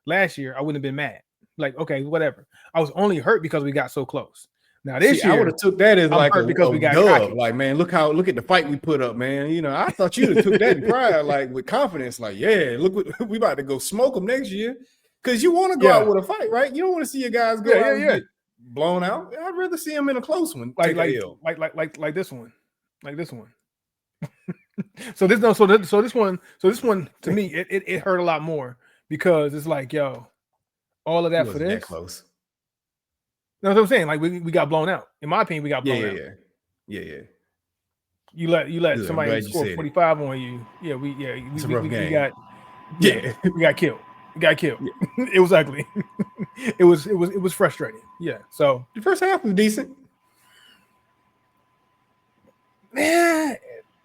last year, I wouldn't have been mad. Like, okay, whatever. I was only hurt because we got so close. Now this year, I would have took that as like because we got dub. Like, man, look at the fight we put up, man. You know, I thought you'd have took that in pride, like with confidence. Like, yeah, look, we about to go smoke them next year because you want to go out with a fight, right? You don't want to see your guys go out and get blown out. I'd rather see them in a close one, like this one, like this one. So this one to me it hurt a lot more because it's like, yo, all of that for this that close. You know what I'm saying? Like we got blown out. In my opinion, we got blown out. Yeah. You let somebody score 45 on you. Yeah, we got killed. We got killed. Yeah. It was ugly. It was frustrating. Yeah. So the first half was decent. Man,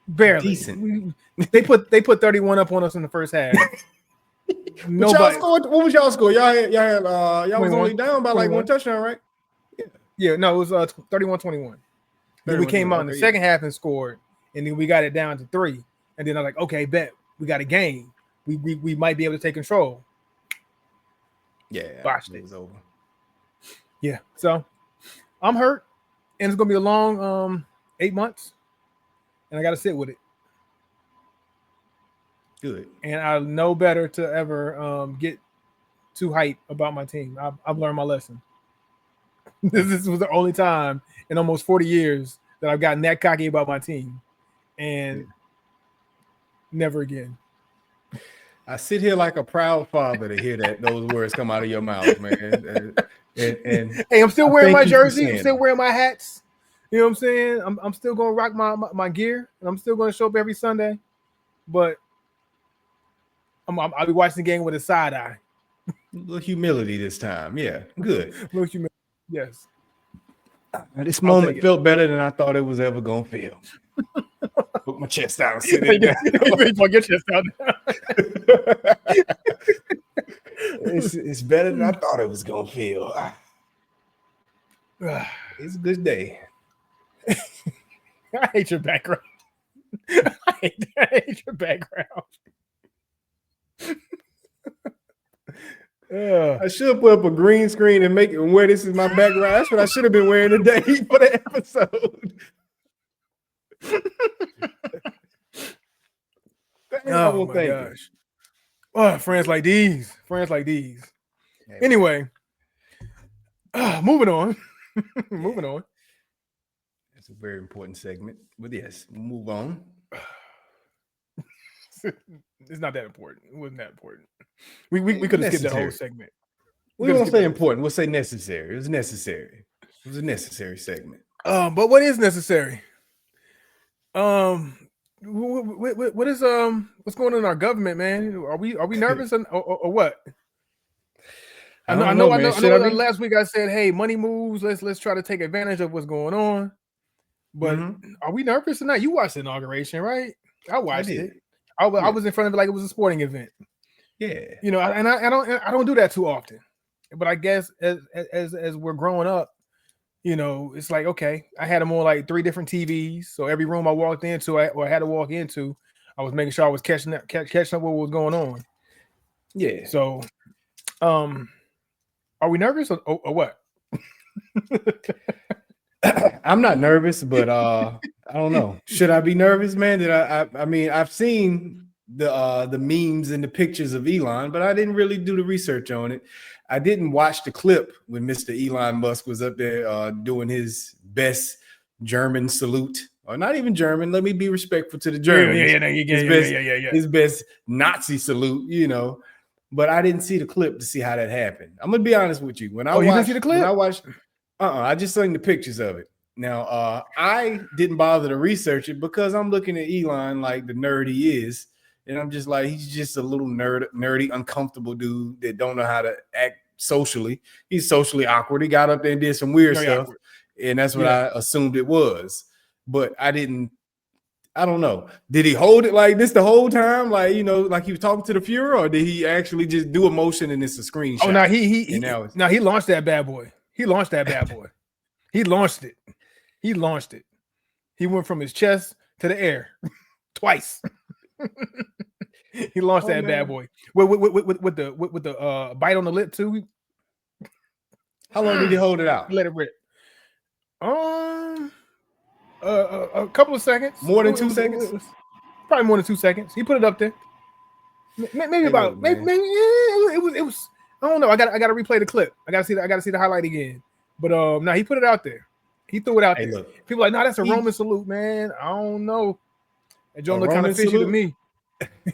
barely decent. They put 31 up on us in the first half. Nobody. What was y'all score? Y'all was only down by 21. Like one touchdown, right? Yeah, no, it was 31-21. Then we came out in the second half and scored, and then we got it down to 3. And then I'm like, okay, bet we got a game. We might be able to take control. Yeah, botched it. Was over. Yeah. So I'm hurt, and it's gonna be a long 8 months, and I got to sit with it. Good. And I know better to ever get too hype about my team. I've learned my lesson. This was the only time in almost 40 years that I've gotten that cocky about my team, Yeah. and never again. I sit here like a proud father to hear those words come out of your mouth, man. And Hey, I'm still I wearing my thank you for jersey. I'm saying still them. wearing my hats. You know what I'm saying? I'm still gonna rock my gear, and I'm still gonna show up every Sunday. But I'll be watching the game with a side eye. A little humility this time. Yeah, good. Look, you, yes, This I'll take moment it. felt better than I thought it was ever gonna feel. Put my chest down and sit it down. Get your chest out. It's better than I thought it was gonna feel. It's a good day. I hate your background. I hate your background. I should put up a green screen and make it where this is my background. That's what I should have been wearing today for the episode. Oh my gosh. Oh, friends like these. Friends like these. Anyway, moving on. Moving on. That's a very important segment. But yes, we'll move on. It's not that important. It wasn't that important. We could have skipped that whole segment. We won't say important. We'll say necessary. It was necessary. It was a necessary segment. But what is necessary? What is what's going on in our government, man? Are we nervous or what? I know. Last week I said, "Hey, money moves. Let's try to take advantage of what's going on." But are we nervous or not? You watched the inauguration, right? I watched it. I was in front of it like it was a sporting event. Yeah, you know, and I don't do that too often. But I guess as we're growing up, you know, it's like, okay, I had them on like 3 different TVs. So every room I walked into or I had to walk into, I was making sure I was catching up what was going on. Yeah. So, are we nervous or what? I'm not nervous, but I don't know. Should I be nervous, man? I mean, I've seen the memes and the pictures of Elon, but I didn't really do the research on it. I didn't watch the clip when Mr. Elon Musk was up there doing his best German salute, or not even German. Let me be respectful to the Germans. His best Nazi salute, you know. But I didn't see the clip to see how that happened. I'm gonna be honest with you. You didn't see the clip? I just seen the pictures of it. Now, I didn't bother to research it because I'm looking at Elon like the nerd he is, and I'm just like, he's just a little nerdy, uncomfortable dude that don't know how to act socially. He's socially awkward. He got up there and did some weird stuff, and that's what I assumed it was. But I don't know. Did he hold it like this the whole time? Like, you know, like he was talking to the Fuhrer, or did he actually just do a motion and it's a screenshot? Oh, no, he launched that bad boy. He launched that bad boy. He launched it. He launched it. He went from his chest to the air twice. He launched that bad boy with the bite on the lip too. How long did he hold it out? Let it rip. A couple of seconds. More than 2 seconds? Probably more than 2 seconds. He put it up there. Maybe about maybe it was. I don't know. I got to replay the clip. I got to see the highlight again. But no, he put it out there. He threw it out there. Look, people are like, no, that's a Roman salute, man. I don't know. That joint look kind of fishy to me.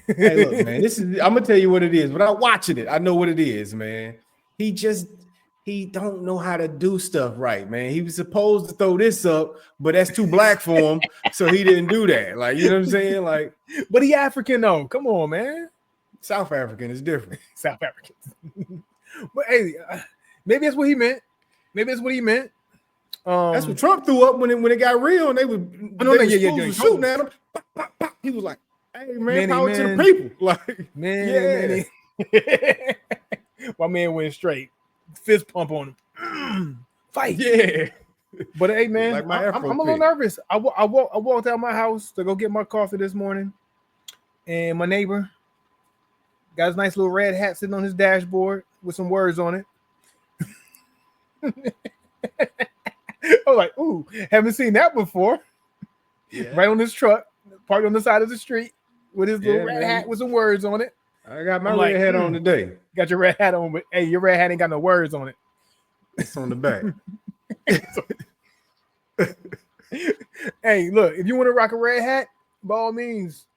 Hey, look, man. I'm gonna tell you what it is. Without watching it, I know what it is, man. He don't know how to do stuff right, man. He was supposed to throw this up, but that's too black for him, so he didn't do that. Like, you know what I'm saying? Like, but he African though. Come on, man. South African is different. South African. But hey, maybe that's what he meant. That's what Trump threw up when it got real, and they were shooting at him. He was like, "Hey, man, power to the people!" Like, man. My man went straight, fist pump on him. Fight, yeah. But hey, man, like I'm a little nervous. I walked out my house to go get my coffee this morning, and my neighbor got his nice little red hat sitting on his dashboard with some words on it. I was like, ooh, haven't seen that before. Yeah, Right on this truck, parked on the side of the street with his little yeah, red hat man. with some words on it. I got my I'm red like, hat on today. got your red hat on, but hey, your red hat ain't got no words on it. It's on the back. So, hey, look, if you want to rock a red hat, by all means,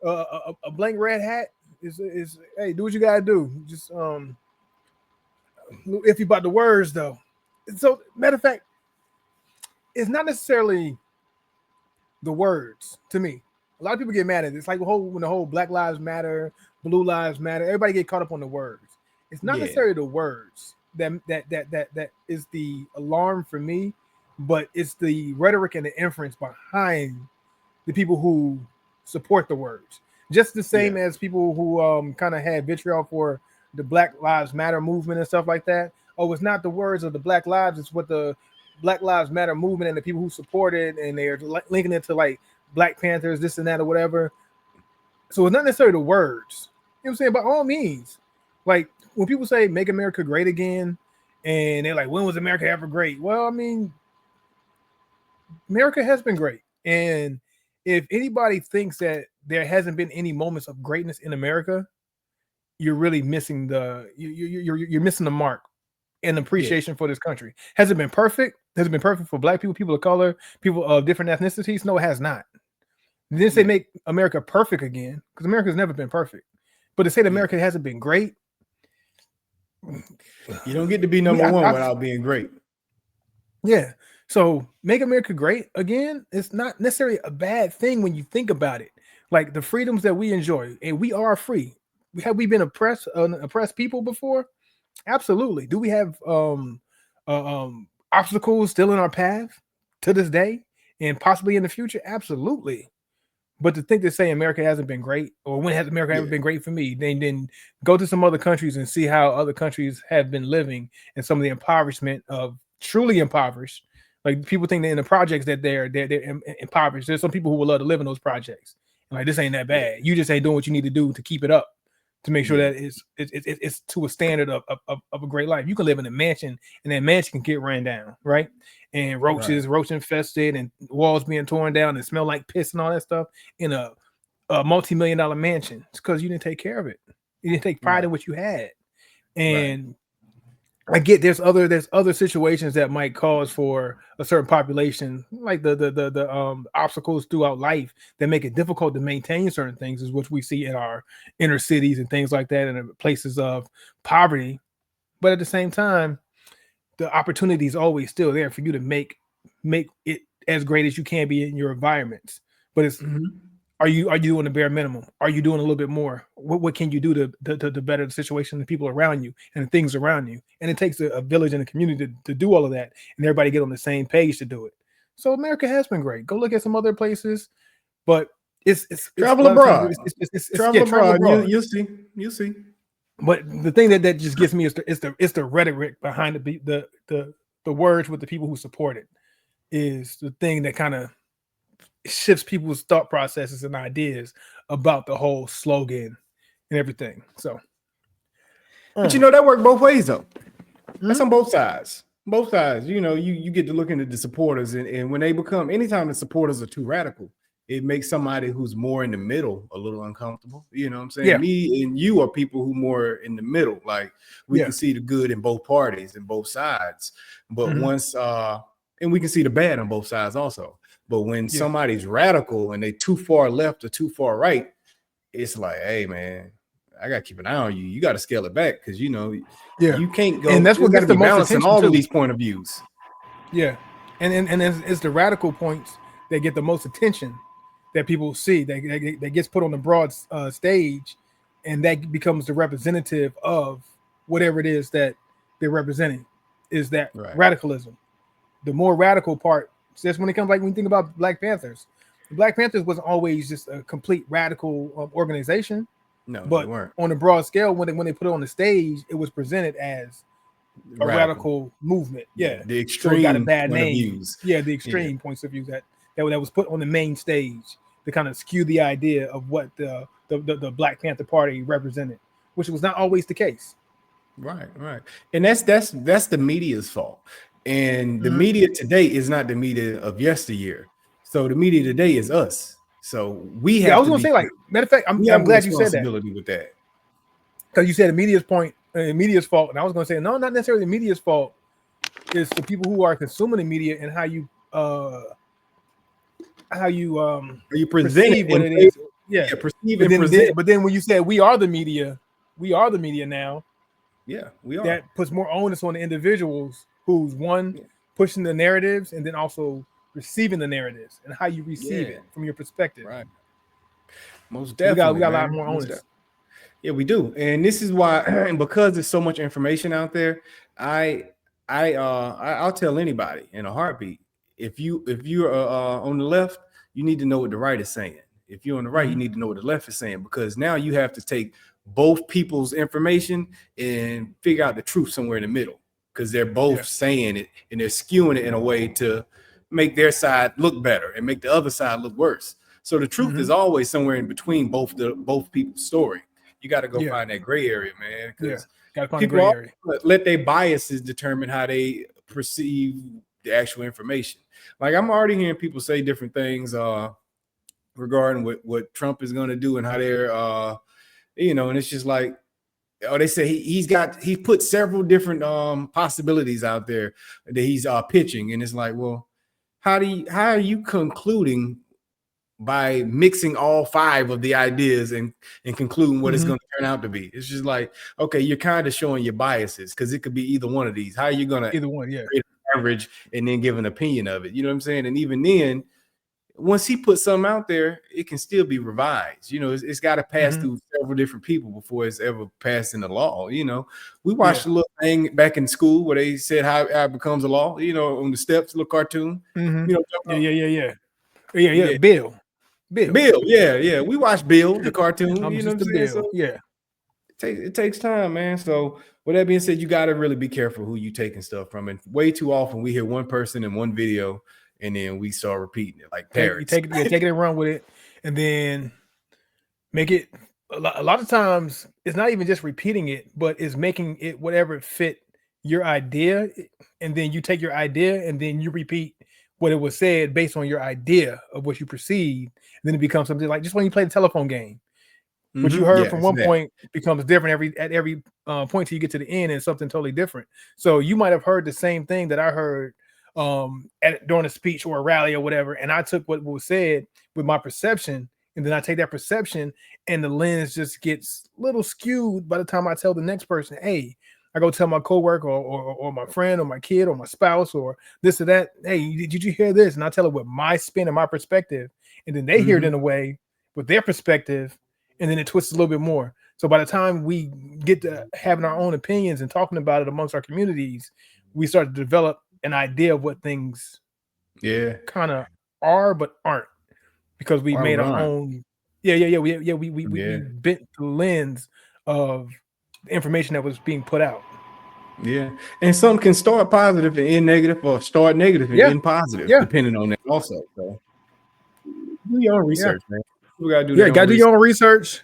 a blank red hat is hey, do what you gotta do. Just if you about the words though. So matter of fact, it's not necessarily the words to me. A lot of people get mad at it. It's like when the whole Black Lives Matter, Blue Lives Matter, everybody get caught up on the words. It's not Yeah, necessarily the words that is the alarm for me, but it's the rhetoric and the inference behind the people who support the words. Just the yeah, same as people who kind of had vitriol for the Black Lives Matter movement and stuff like that. Oh, it's not the words of the Black Lives, it's what the Black Lives Matter movement and the people who support it, and they're linking it to like Black Panthers, this and that, or whatever. So it's not necessarily the words. You know what I'm saying? By all means, like when people say "Make America Great Again," and they're like, "When was America ever great?" Well, I mean, America has been great, and if anybody thinks that there hasn't been any moments of greatness in America, you're really missing you're missing the mark and yeah, appreciation for this country. Has it been perfect? Has it been perfect for Black people, people of color, people of different ethnicities? No, it has not. They didn't say yeah, make America perfect again, because America's never been perfect. But to say that yeah. America hasn't been great, You don't get to be we, number one without being great. yeah. So make America great again. It's not necessarily a bad thing when you think about it. Like the freedoms that we enjoy, and we are free. Have we been oppressed people before? Absolutely. Do we have obstacles still in our path to this day and possibly in the future? Absolutely. But to think to say America hasn't been great, or when has America ever Yeah, been great for me, then go to some other countries and see how other countries have been living and some of the impoverishment of truly impoverished. Like people think that in the projects that they're impoverished. There's some people who would love to live in those projects. And like this ain't that yeah, bad. You just ain't doing what you need to do to keep it up, to make sure yeah. that it's to a standard of a great life. You can live in a mansion, and that mansion can get ran down, right? And Right, roach infested, and walls being torn down, and smell like piss and all that stuff in a multi-million-dollar mansion. It's because you didn't take care of it. You didn't take pride right, in what you had. right. And I get there's other situations that might cause for a certain population, like the obstacles throughout life that make it difficult to maintain certain things, is what we see in our inner cities and things like that, and in places of poverty. But at the same time, the opportunity is always still there for you to make it as great as you can be in your environments. But it's Mhm. are you doing the bare minimum? Are you doing a little bit more? What can you do to better the situation, the people around you and the things around you? And it takes a village and a community to do all of that, and everybody get on the same page to do it. So America has been great. Go look at some other places, but it's a Travel lot of times abroad. yeah, Travel travel abroad. You abroad. you'll see. You'll see. But the thing that just gets me is the rhetoric behind the words with the people who support it is the thing that kind of shifts people's thought processes and ideas about the whole slogan and everything. So, But mm, that worked both ways though. That's mm, on both sides. Both sides. You get to look into the supporters, and when they become, anytime the supporters are too radical, it makes somebody who's more in the middle a little uncomfortable. You know what I'm saying? yeah, Me and you are people who more in the middle. Like we yeah, can see the good in both parties and both sides. But mhm, once and we can see the bad on both sides also. But when yeah, somebody's radical and they too far left or too far right, it's like, hey man, I gotta keep an eye on you. You got to scale it back because yeah, you can't and go. that's There's what got gets to the be most balance in attention all of too. these point of views. Yeah, and it's the radical points that get the most attention that people see that gets put on the broad stage, and that becomes the representative of whatever it is that they're representing. Is that Right. radicalism? The more radical part, just when it comes, like when you think about Black Panthers, Black Panthers wasn't always just a complete radical organization, No, they but weren't on a broad scale, when they put it on the stage, it was presented as a radical. radical movement. Yeah, Yeah. the So it got a extreme bad point of name. views. Yeah, the Yeah, extreme points of view that was put on the main stage to kind of skew the idea of what the Black Panther Party represented, which was not always the case. Right. And that's the media's fault. And the media today is not the media of yesteryear. So the media today is us. So we Yeah, I have was to gonna be say, like, matter of fact, we I'm have a glad you said that, responsibility with that. because you said the media's point, media's fault, and I was gonna say, no, not necessarily the media's fault. It's the people who are consuming the media and how you Or you present it perceive what and it is. Yeah, perceive but and present. then when you said we are the media now. Yeah, we are. That puts more onus on the individuals who's one Yeah. pushing the narratives and then also receiving the narratives and how you receive Yeah, it from your perspective. right. Most So we definitely, got a lot man. more onus. Yeah, we do. And this is why and because there's so much information out there, I I'll tell anybody in a heartbeat. If you're on the left, you need to know what the right is saying. If you're on the right, you need to know what the left is saying, because now you have to take both people's information and figure out the truth somewhere in the middle, because they're both Yeah. saying it and they're skewing it in a way to make their side look better and make the other side look worse. So the truth is always somewhere in between both people's story. You got to go Yeah. find that gray area, man, Yeah. because Got to find a people gray area. let their biases determine how they perceive the actual information. Like, I'm already hearing people say different things regarding what Trump is going to do and how they're and it's just like, oh, they say he put several different possibilities out there that he's pitching, and it's like, well, how are you concluding by mixing all five of the ideas and concluding what it's going to turn out to be? It's just like, okay, you're kind of showing your biases, because it could be either one of these. How are you going to Either one, yeah. create an average and then give an opinion of it? You know what I'm saying? And even then, once he puts something out there, it can still be revised. It's got to pass through several different people before it's ever passed into law. We watched a little thing back in school where they said how it becomes a law, on the steps, little cartoon. Yeah. Bill. Yeah. We watched Bill, the cartoon. I'm You know just what a I'm saying? Bill. So Yeah. it takes time, man. So with that being said, you got to really be careful who you taking stuff from. And way too often we hear one person in one video and then we start repeating it like parrots. Take it and run with it, and then make it. A lot of times, it's not even just repeating it, but it's making it whatever it fit your idea, and then you take your idea and then you repeat what it was said based on your idea of what you perceive. And then it becomes something like just when you play the telephone game. What you heard from one point becomes different at every point till you get to the end, and something totally different. So you might have heard the same thing that I heard during a speech or a rally or whatever, and I took what was said with my perception, and then I take that perception, and the lens just gets a little skewed by the time I tell the next person, hey, I go tell my coworker or my friend or my kid or my spouse or this or that, hey, did you hear this? And I tell it with my spin and my perspective, and then they hear it in a way with their perspective, and then it twists a little bit more. So by the time we get to having our own opinions and talking about it amongst our communities, we start to develop an idea of what things kind of are but aren't, because we made our own. We bent the lens of the information that was being put out. Yeah, and some can start positive and end negative, or start negative and end positive, depending on that also. So do your own research, man. You gotta do gotta do your own research.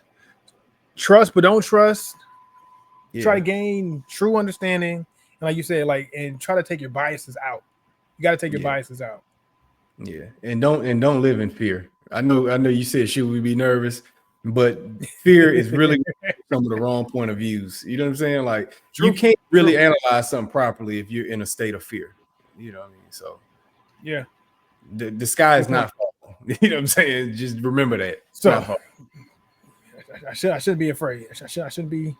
Trust but don't trust. Try to gain true understanding, and like you said, and try to take your biases out. You got to take your biases out. Yeah, and don't live in fear. I know you said, should we be nervous? But fear is really some of the wrong point of views. You know what I'm saying? Like, you can't really analyze something properly if you're in a state of fear. You know what I mean? So yeah, the sky is not falling. You know what I'm saying? Just remember that. It's not falling. I shouldn't be afraid. I shouldn't be.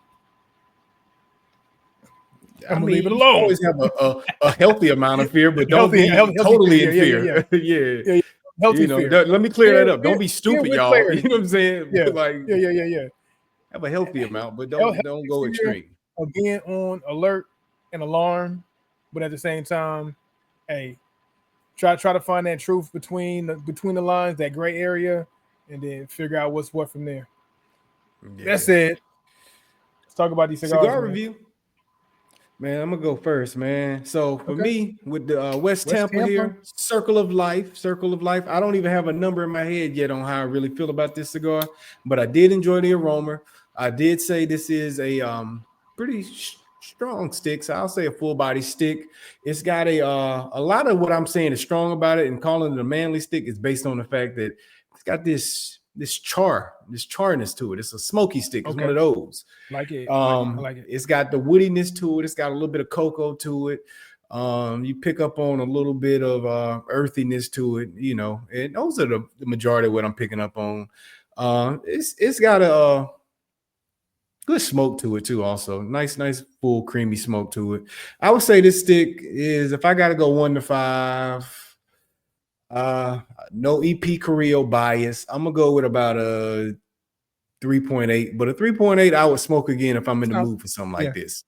I'm gonna leave it alone. Always have a healthy amount of fear, but don't be totally in fear. Yeah. Healthy fear. Let me clear that up. Don't be stupid, y'all. You know what I'm saying? Yeah. Like, yeah. Have a healthy amount, but don't go extreme. Being on alert and alarm, but at the same time, hey, try to find that truth between the lines, that gray area, and then figure out what's what from there. Yeah. That's it. Let's talk about these cigar review. Man, I'm gonna go first, man. So for me, with the West Tampa here, Circle of Life. I don't even have a number in my head yet on how I really feel about this cigar, but I did enjoy the aroma. I did say this is a pretty strong sticks. I'll say a full body stick. It's got a lot of what I'm saying is strong about it, and calling it a manly stick is based on the fact that it's got this charness to it. It's a smoky stick. It's one Okay. of those. Like it. I like it. It's got the woodiness to it. It's got a little bit of cocoa to it. You pick up on a little bit of earthiness to it, you know, and those are the majority of what I'm picking up on. It's got a good smoke to it too. Also, nice full creamy smoke to it. I would say this stick is, if I got to go 1 to 5, no EP Carrillo bias, I'm gonna go with about a 3.8. But a 3.8 I would smoke again if I'm in the mood for something like this.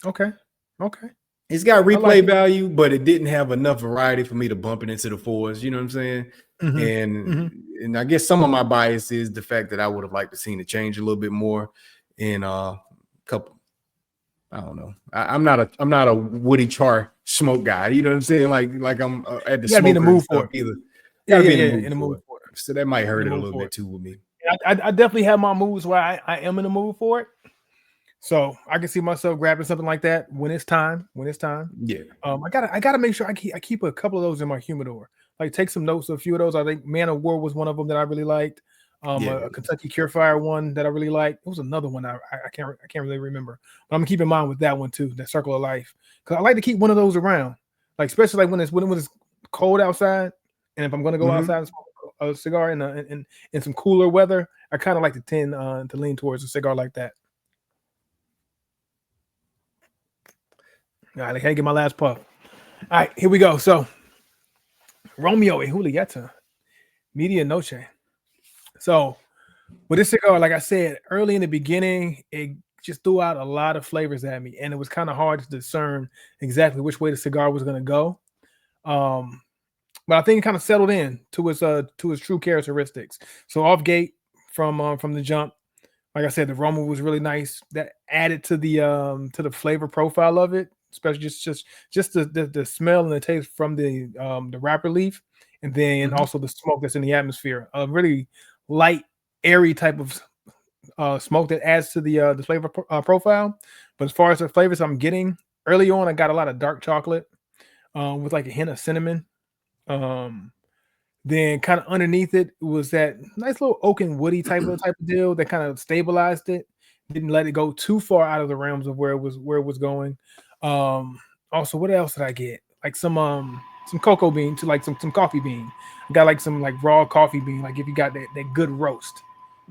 Okay. It's got replay like value, but it didn't have enough variety for me to bump it into the 4s. You know what I'm saying? And I guess some of my bias is the fact that I would have liked to seen it change a little bit more in a couple. I don't know. I'm not a Woody Char smoke guy. You know what I'm saying? Like I'm at the smoker in the mood for it. Either. Yeah, in the mood for it. So that might hurt it a little bit too with me. I definitely have my moods where I am in the mood for it. So I can see myself grabbing something like that when it's time. Yeah. I gotta make sure I keep a couple of those in my humidor. Like take some notes of a few of those. I think Man of War was one of them that I really liked. A Kentucky Cure Fire one that I really liked. It was another one I can't really remember. But I'm gonna keep in mind with that one too, that Circle of Life. Because I like to keep one of those around. Like especially like when it's cold outside. And if I'm gonna go outside and smoke a cigar in some cooler weather, I kind of like to tend to lean towards a cigar like that. All right, I can't get my last puff. All right, here we go. So, Romeo y Julieta, Medianoche. So, with this cigar, like I said, early in the beginning, it just threw out a lot of flavors at me, and it was kind of hard to discern exactly which way the cigar was going to go. But I think it kind of settled in to its true characteristics. So, off gate from the jump, like I said, the aroma was really nice. That added to the flavor profile of it, especially just the smell and the taste from the wrapper leaf, and then also the smoke that's in the atmosphere. A really light, airy type of smoke that adds to the flavor profile. But as far as the flavors I'm getting early on, I got a lot of dark chocolate with like a hint of cinnamon. Then kind of underneath it was that nice little oak and woody type of deal that kind of stabilized it, didn't let it go too far out of the realms of where it was going. Also, what else did I get? Like some cocoa bean to like some coffee bean. I got like some like raw coffee bean, like if you got that good roast.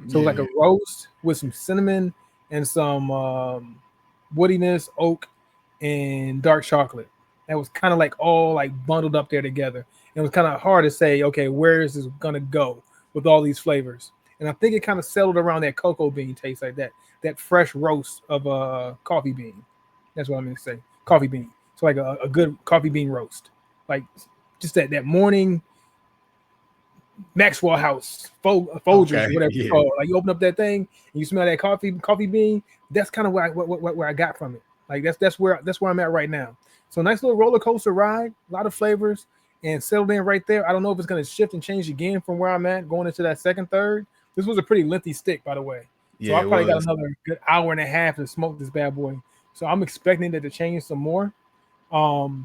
So like a roast with some cinnamon and some woodiness, oak, and dark chocolate. That was kind of like all like bundled up there together. It was kind of hard to say, okay, where is this gonna go with all these flavors? And I think it kind of settled around that cocoa bean taste, like that fresh roast of a coffee bean. That's what I'm gonna say, coffee bean. So like a good coffee bean roast, like just that morning Maxwell House Folgers, whatever it's called. Like you open up that thing and you smell that coffee bean. That's kind of where I got from it. Like that's where I'm at right now. So nice little roller coaster ride, a lot of flavors, and settled in right there. I don't know if it's going to shift and change again from where I'm at going into that second, third. This was a pretty lengthy stick, by the way. So I probably got another good hour and a half to smoke this bad boy. So I'm expecting it to change some more. All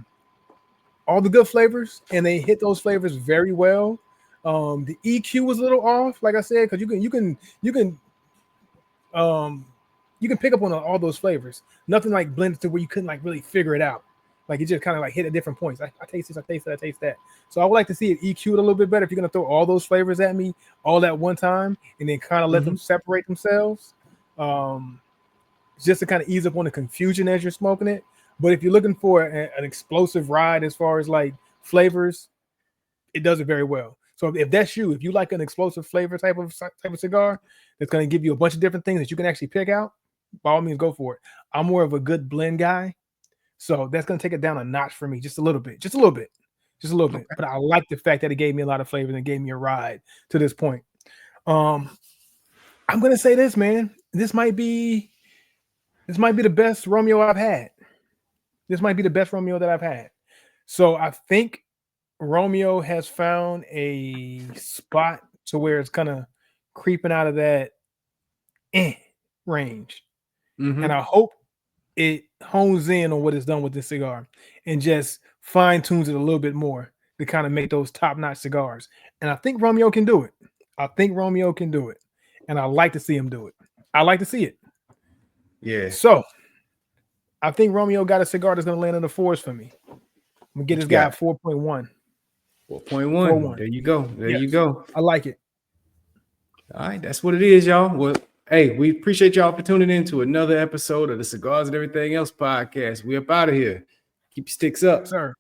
the good flavors, and they hit those flavors very well. The EQ was a little off, like I said, because you can pick up on all those flavors. Nothing like blended to where you couldn't like really figure it out. Like it just kind of like hit at different points. I taste this, I taste that, I taste that. So I would like to see it EQ'd a little bit better if you're gonna throw all those flavors at me all at one time and then kind of let them separate themselves. Just to kind of ease up on the confusion as you're smoking it. But if you're looking for an explosive ride as far as like flavors, it does it very well. So if that's you, if you like an explosive flavor type of cigar that's going to give you a bunch of different things that you can actually pick out, by all means, go for it. I'm more of a good blend guy, so that's going to take it down a notch for me, just a little bit. Okay. But I like the fact that it gave me a lot of flavor and gave me a ride to this point. I'm going to say this, man. This might be the best Romeo I've had. This might be the best Romeo that I've had. So I think Romeo has found a spot to where it's kind of creeping out of that range. And I hope it hones in on what it's done with this cigar and just fine tunes it a little bit more to kind of make those top notch cigars. And I think Romeo can do it. I think Romeo can do it, and I like to see him do it. I like to see it. Yeah. So I think Romeo got a cigar that's going to land in the fours for me. I'm gonna get this guy at 4.1. 4.1. There you go. There you go. I like it. All right, that's what it is, y'all. Well, hey, we appreciate y'all for tuning in to another episode of the Cigars and Everything Else podcast. We up out of here. Keep your sticks up. Sir.